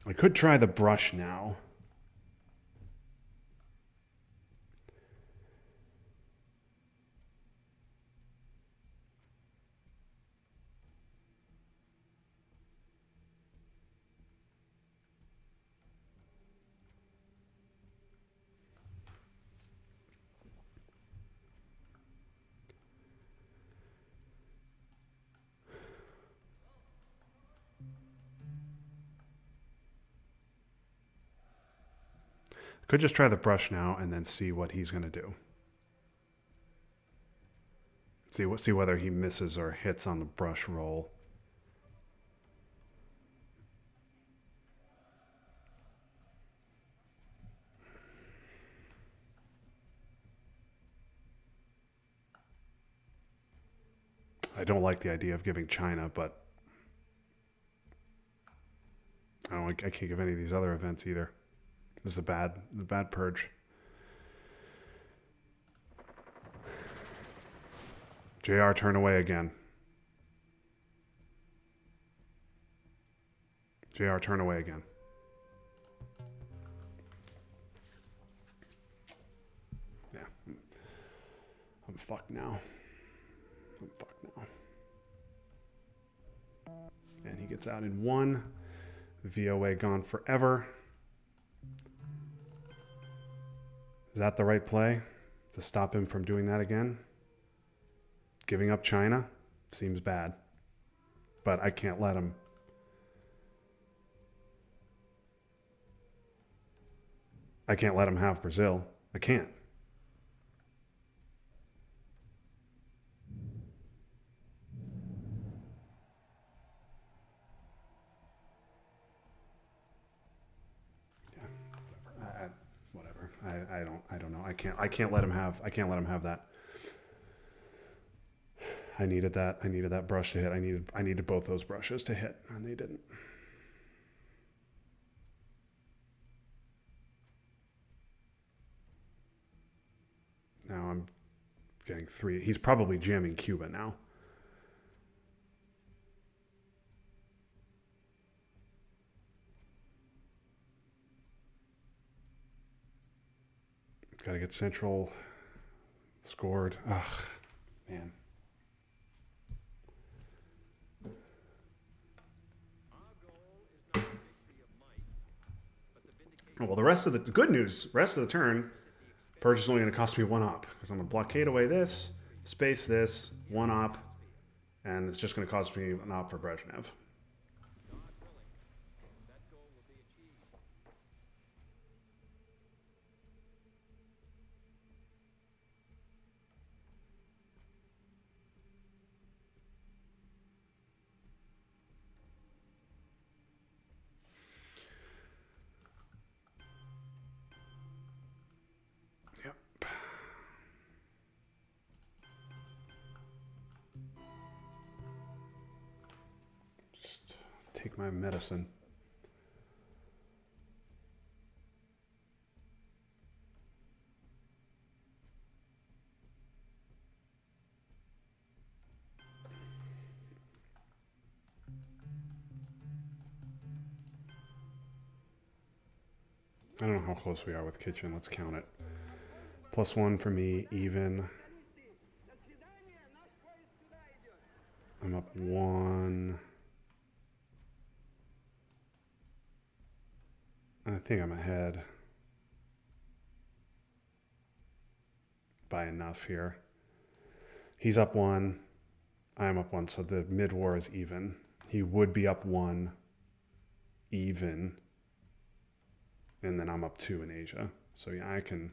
I could try the brush now. Could just try the brush now and then see what he's going to do. See whether he misses or hits on the brush roll. I don't like the idea of giving China, but I can't give any of these other events either. This is a bad purge. JR turn away again. JR turn away again. Yeah. I'm fucked now. I'm fucked now. And he gets out in one. VOA gone forever. Is that the right play? To stop him from doing that again? Giving up China? Seems bad. But I can't let him. I can't let him have Brazil. I can't. Whatever. I don't know. I can't let him have that. I needed that brush to hit. I needed both those brushes to hit, and they didn't. Now I'm getting 3. He's probably jamming Cuba now. Got to get Central scored. Ugh, man. Oh, well, the rest of the good news, rest of the turn, purge is only going to cost me 1 op because I'm going to blockade away this, space this, 1 op, and it's just going to cost me an op for Brezhnev. Take my medicine. I don't know how close we are with kitchen. Let's count it. +1 for me, even. I'm up 1. I think I'm ahead by enough here. He's up 1. I'm up 1. So the mid war is even. He would be up 1 even. And then I'm up 2 in Asia. So yeah, I can.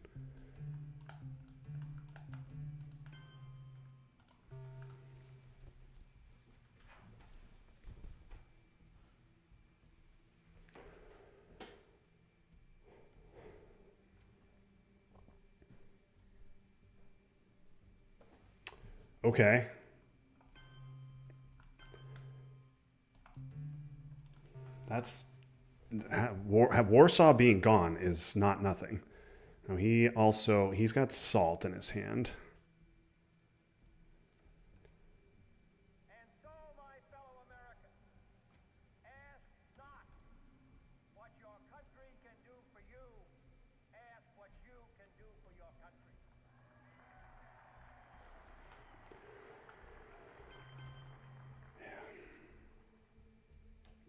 Okay. That's Warsaw being gone is not nothing. Now he's got salt in his hand. And so, my fellow Americans, ask not what your country can do for you. Ask what you can do for your country.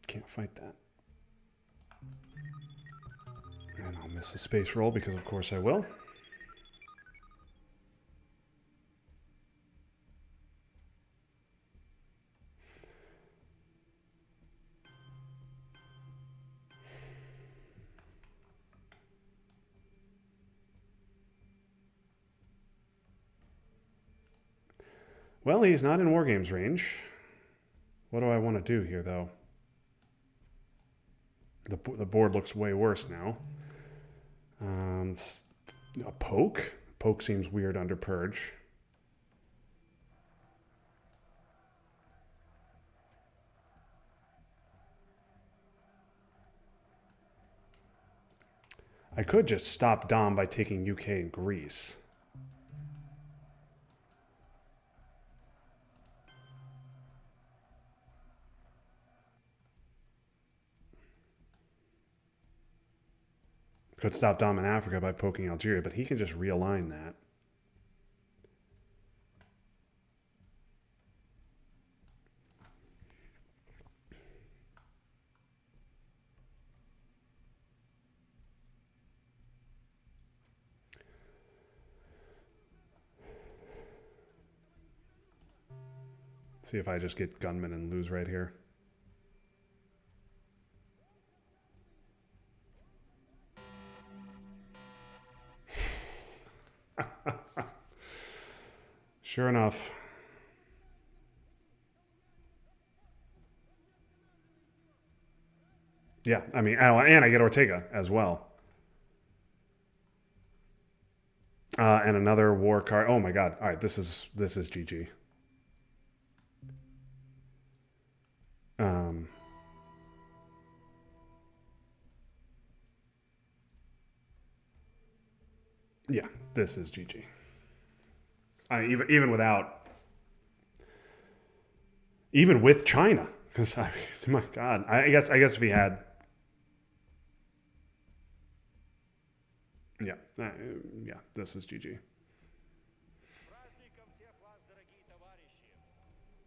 Can't fight that. And I'll miss a space roll because of course I will. Well, he's not in War Games range. What do I want to do here, though? The board looks way worse now. A poke? Poke seems weird under Purge. I could just stop Dom by taking UK and Greece. Could stop Dom in Africa by poking Algeria, but he can just realign that. See if I just get gunman and lose right here. Sure enough. Yeah, I mean, and I get Ortega as well. And another war card. Oh my god! All right, this is GG. Um, yeah, this is GG. Even without, even with China, because my god, I guess if he had, yeah, yeah, this is GG. С праздником всех вас, дорогие товарищи!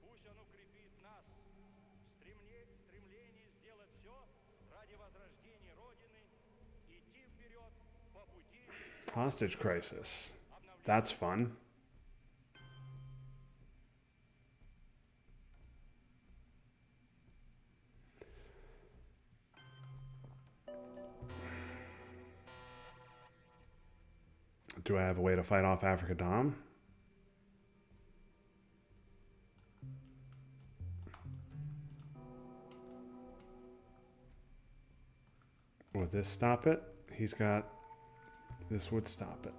Пусть он укрепит нас в стремлении сделать все ради возрождения Родины, идти вперед по пути Hostage crisis. That's fun. Do I have a way to fight off Africa Dom? Would this stop it? He's got... This would stop it.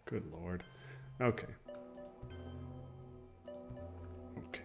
Good lord. Okay. Okay.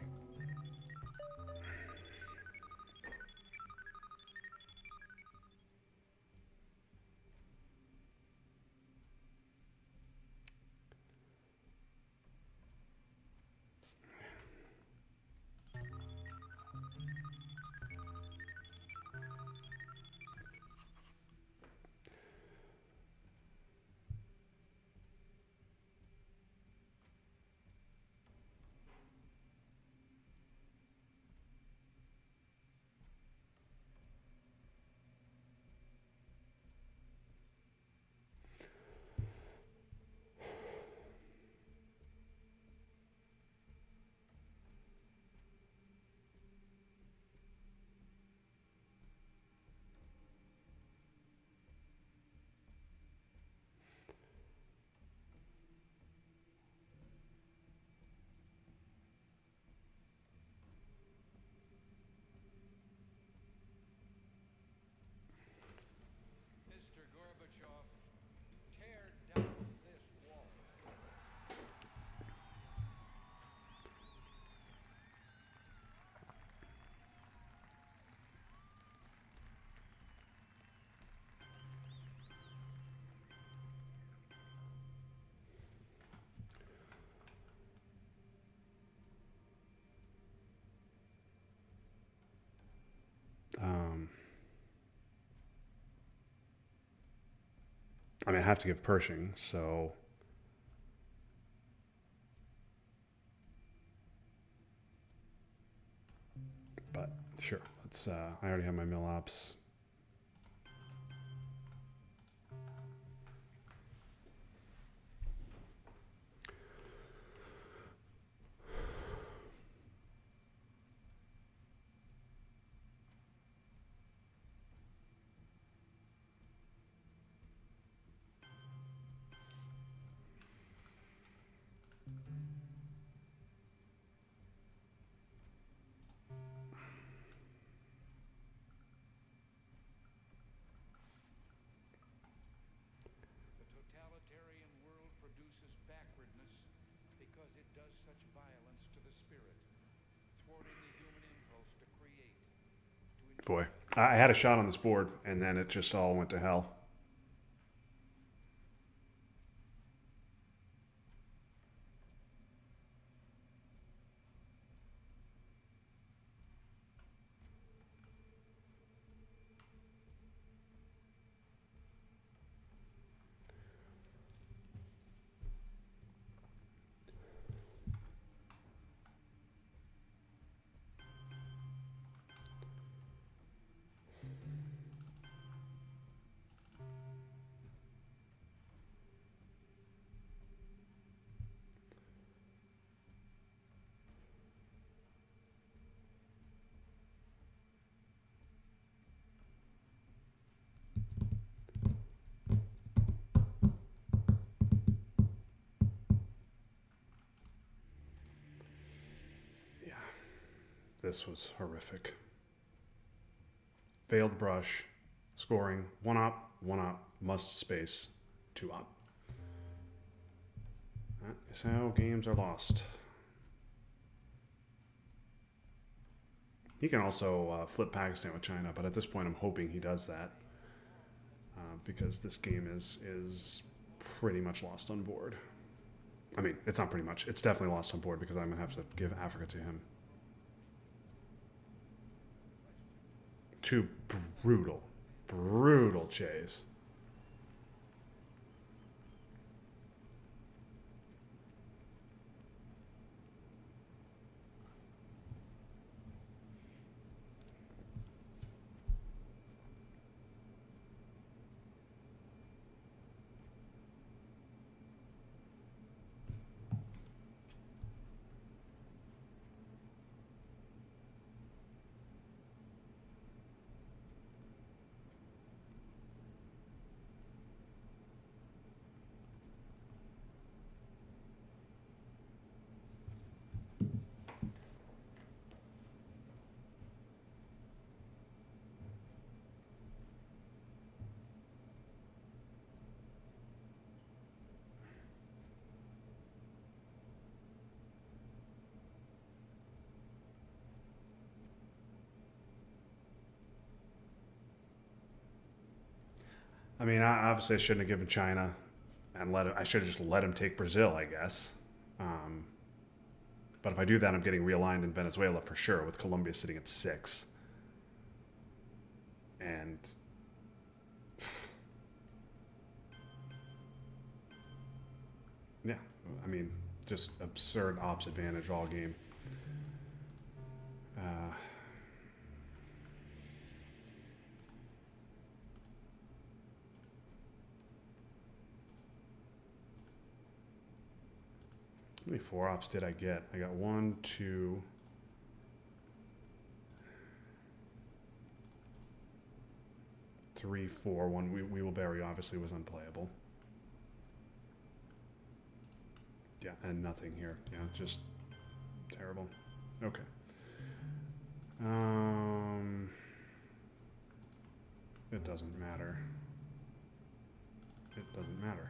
Mr. Gorbachev, tear down this wall. I mean, I have to give Pershing, so... But, sure. Let's, I already have my mill ops. such violence to the spirit, thwarting the human impulse to create, to Boy, enjoy. I had a shot on this board, and then it just all went to hell. Yeah, this was horrific. Failed brush, scoring 1 up, must space, 2 up. That is how games are lost. He can also flip Pakistan with China, but at this point, I'm hoping he does that because this game is pretty much lost on board. I mean, it's not pretty much. It's definitely lost on board because I'm gonna have to give Africa to him. Two brutal chase. I mean, obviously I shouldn't have given China and let him. I should have just let him take Brazil, I guess. Um, but if I do that, I'm getting realigned in Venezuela for sure, with Colombia sitting at 6. And yeah, I mean, just absurd ops advantage all game. How many 4 ops did I get? I got 1, 2, 3, 4. One we will bury obviously was unplayable. Yeah, and nothing here. Yeah, just terrible. Okay. It doesn't matter. It doesn't matter.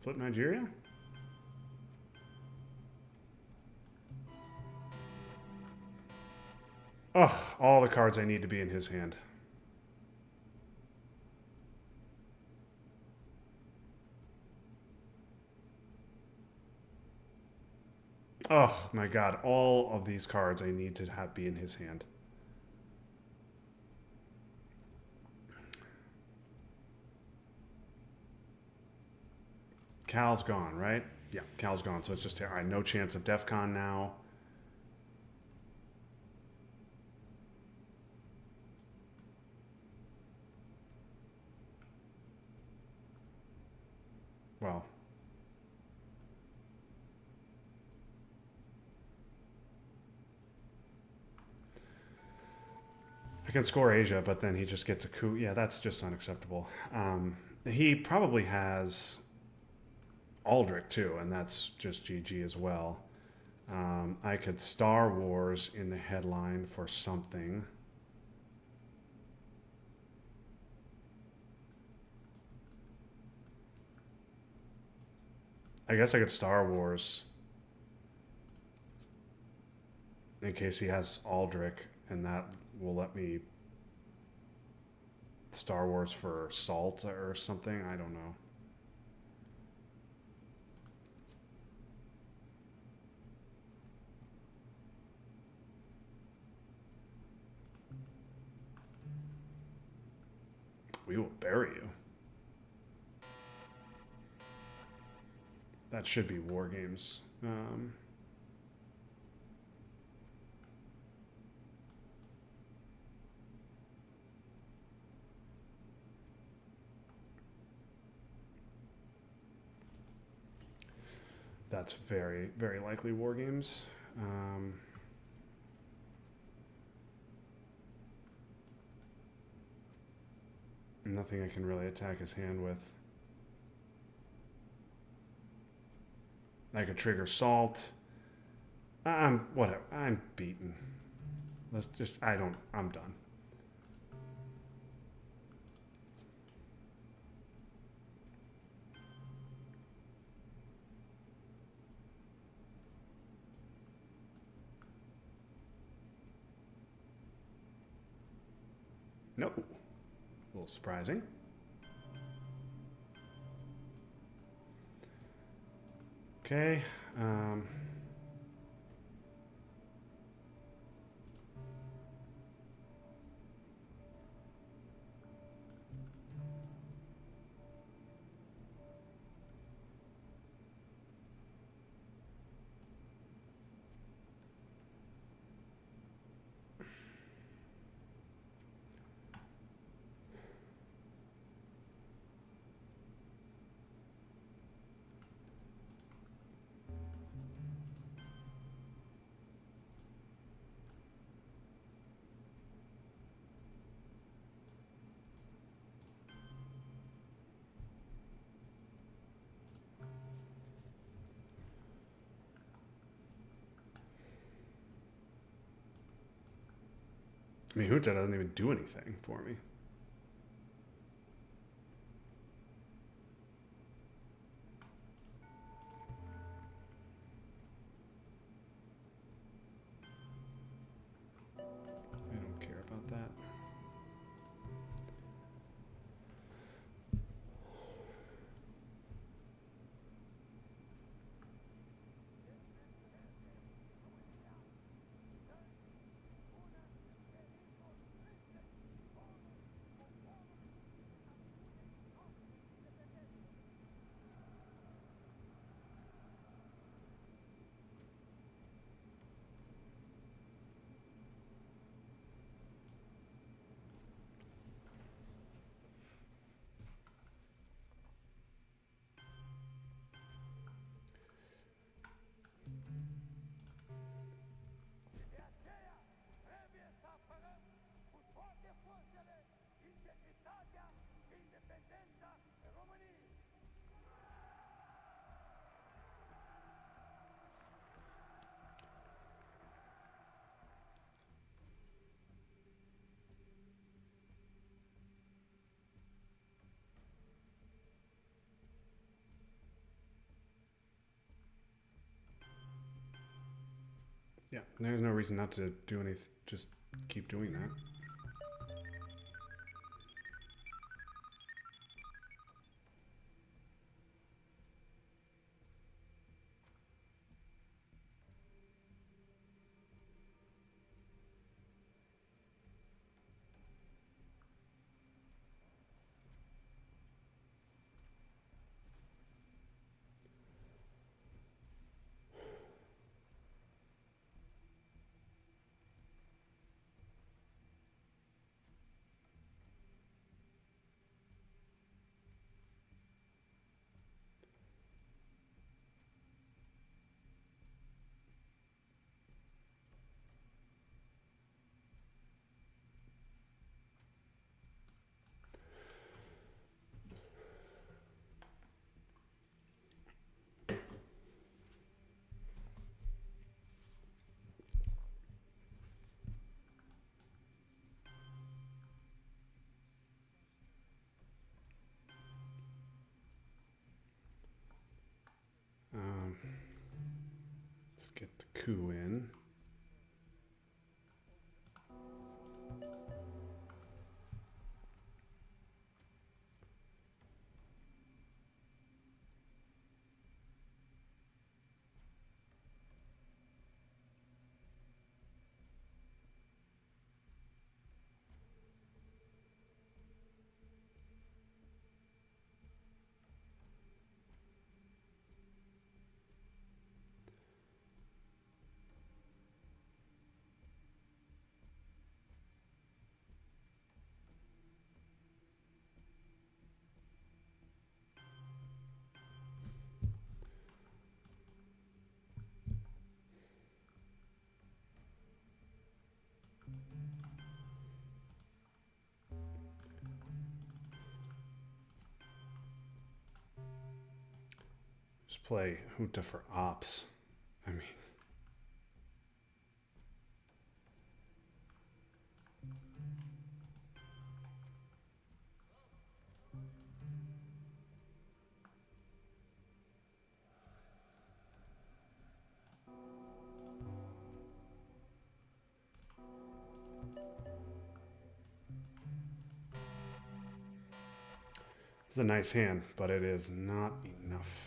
Flip Nigeria? Ugh, all the cards I need to be in his hand. Oh my god, all of these cards I need to have be in his hand. Cal's gone, right? Yeah, Cal's gone. So it's just, all right, no chance of DEF CON now. well, I can score Asia, but then he just gets a coup. Yeah, that's just unacceptable. He probably has Aldrich too, and that's just GG as well. I could Star Wars in the headline for something. I guess I could Star Wars in case he has Aldrich, and that will let me Star Wars for Salt or something. I don't know. We will bury you. That should be War Games. That's very, very likely War Games. Nothing I can really attack his hand with. I could trigger Salt. I'm whatever. I'm beaten. Let's just. I don't. I'm done. Nope. A little surprising. Okay. Mihuta doesn't even do anything for me. I don't care about that. E aceea trebuie să apărăm cu toate forțele integritatea și independența României. Yeah, there's no reason not to do anything. Just keep doing that. coup in. Just play Junta for ops. I mean, it's a nice hand, but it is not enough.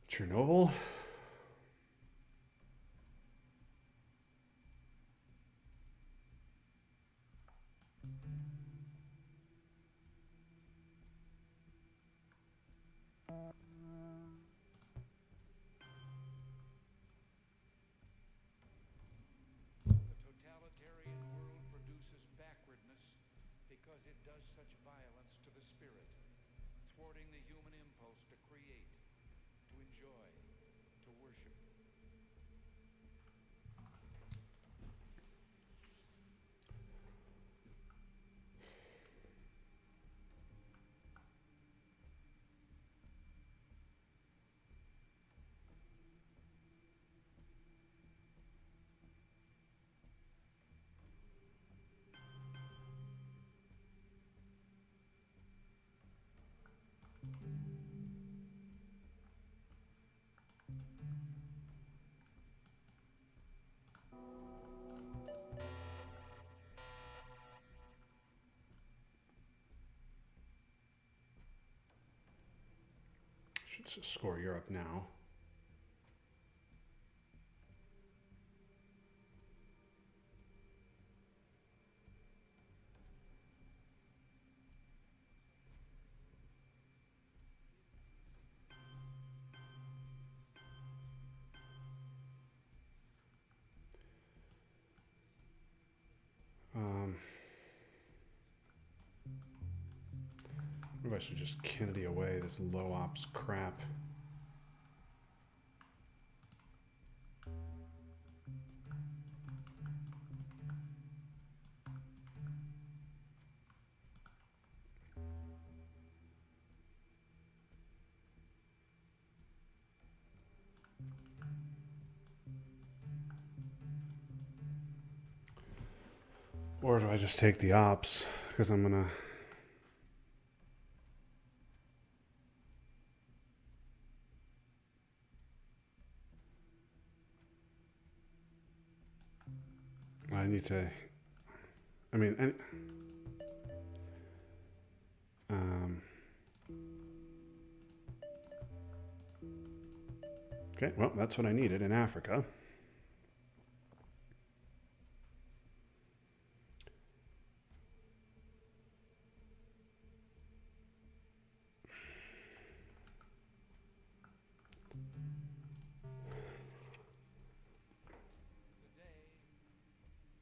Chernobyl. The totalitarian world produces backwardness because it does such violence to the spirit, thwarting the human impulse to create, to enjoy, to worship. Should score Europe now. Maybe I should just Kennedy away this low ops crap. Or do I just take the ops? Because I'm gonna. I need to. I mean, okay, well, that's what I needed in Africa.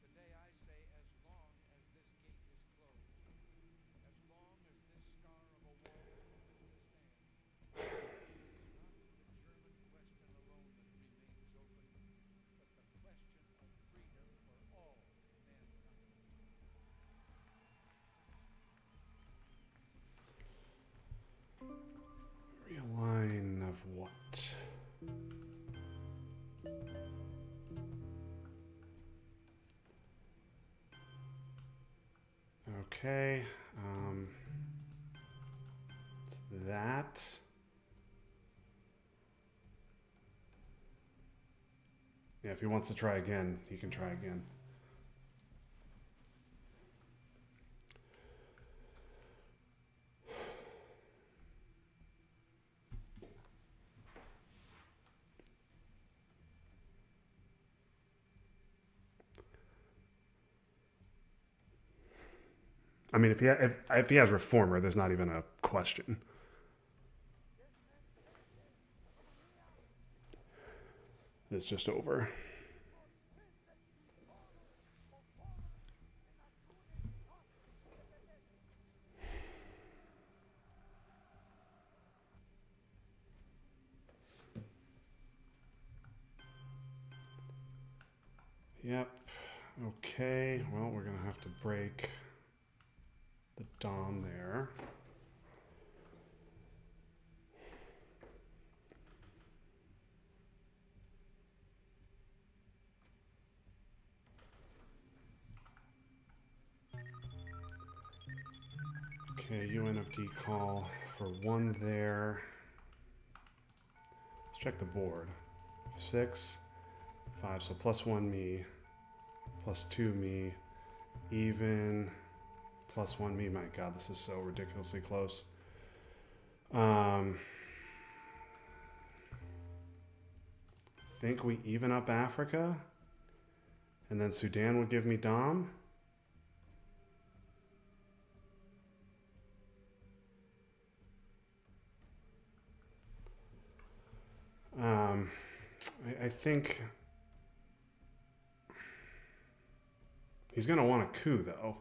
Today I say, as long as this gate is closed, as long as this scar of a wall is permitted to stand, it is not the German question alone that remains Okay. That. Yeah, if he wants to try again, he can try again. I mean, if he has reformer, there's not even a question. It's just over. Yep. Okay. Well, we're gonna have to break the Dom there. Okay, UN of D call for 1 there. Let's check the board. 6, 5, so +1 me, +2 me, even, +1 me. My God, this is so ridiculously close. Think we even up Africa, and then Sudan would give me Dom. I think he's going to want a coup, though.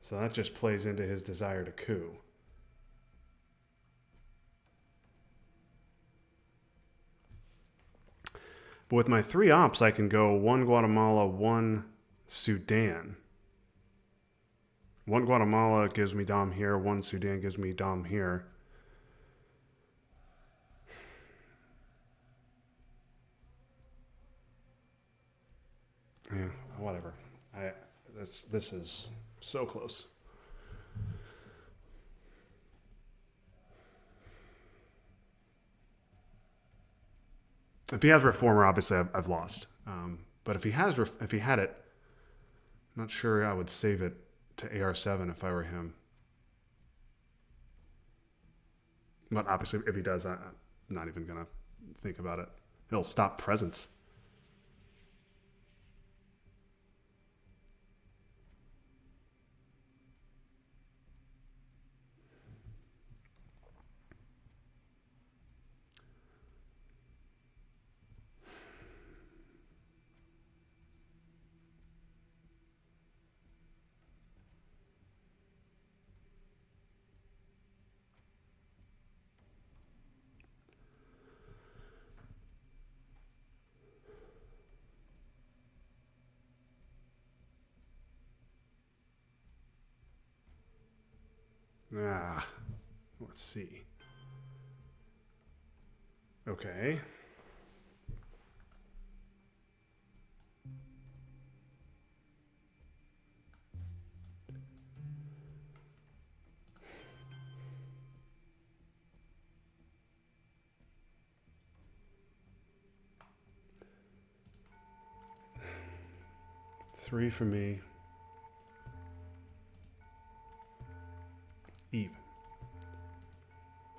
So that just plays into his desire to coup. But with my 3 ops, I can go 1 Guatemala, 1 Sudan. 1 Guatemala gives me Dom here, 1 Sudan gives me Dom here. Yeah, whatever. This is so close. If he has reformer, obviously I've lost. But if he had it, I'm not sure I would save it to AR7 if I were him. But obviously, if he does, I'm not even gonna think about it. He'll stop presence. Let's see. Okay. Three for me. Even.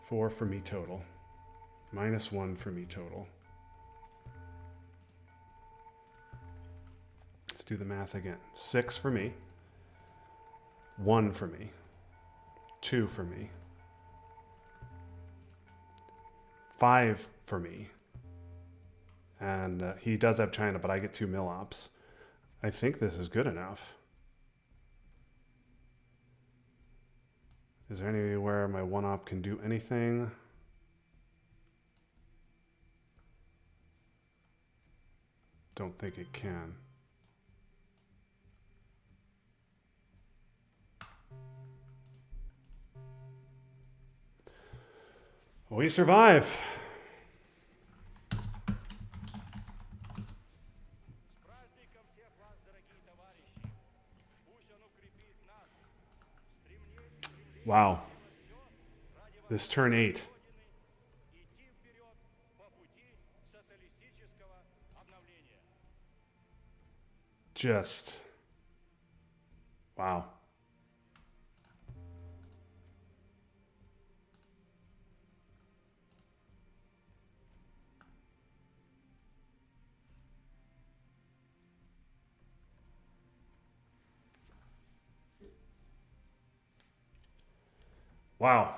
4 for me total. -1 for me total. Let's do the math again. 6 for me. 1 for me. 2 for me. 5 for me. And he does have China, but I get 2 mil ops. I think this is good enough. Is there anywhere my 1 op can do anything? Don't think it can. We survive. Wow. This turn 8. идти вперед по пути социалистического обновления. Just. Wow. Wow.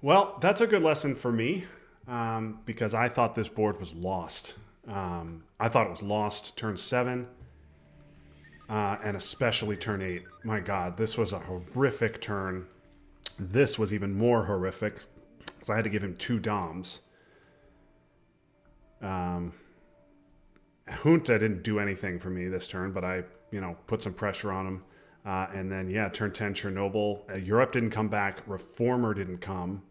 Well, that's a good lesson for me because I thought this board was lost. I thought it was lost turn 7 and especially turn 8. My God, this was a horrific turn. This was even more horrific because I had to give him 2 Doms. Junta didn't do anything for me this turn, but I, put some pressure on him. And then, yeah, turn 10, Chernobyl. Europe didn't come back. Reformer didn't come.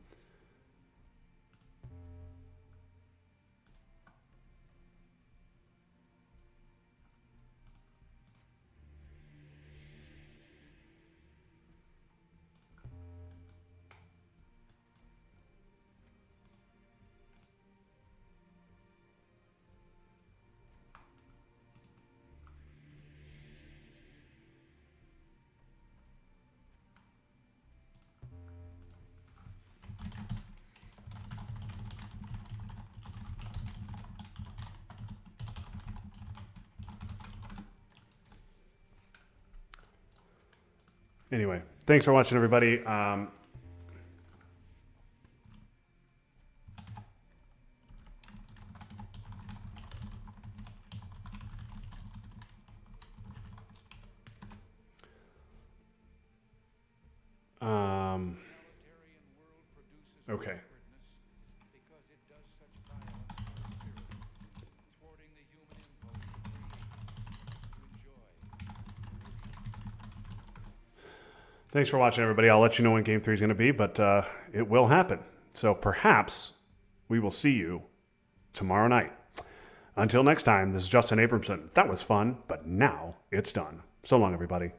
Anyway, thanks for watching, everybody. Totalitarian world produces Okay. backwardness because it does such violence to the spirit, thwarting the human impulse to create, to enjoy. Thanks for watching, everybody. I'll let you know when Game 3 is going to be, but it will happen. So perhaps we will see you tomorrow night. Until next time, this is Justin Abramson. That was fun, but now it's done. So long, everybody.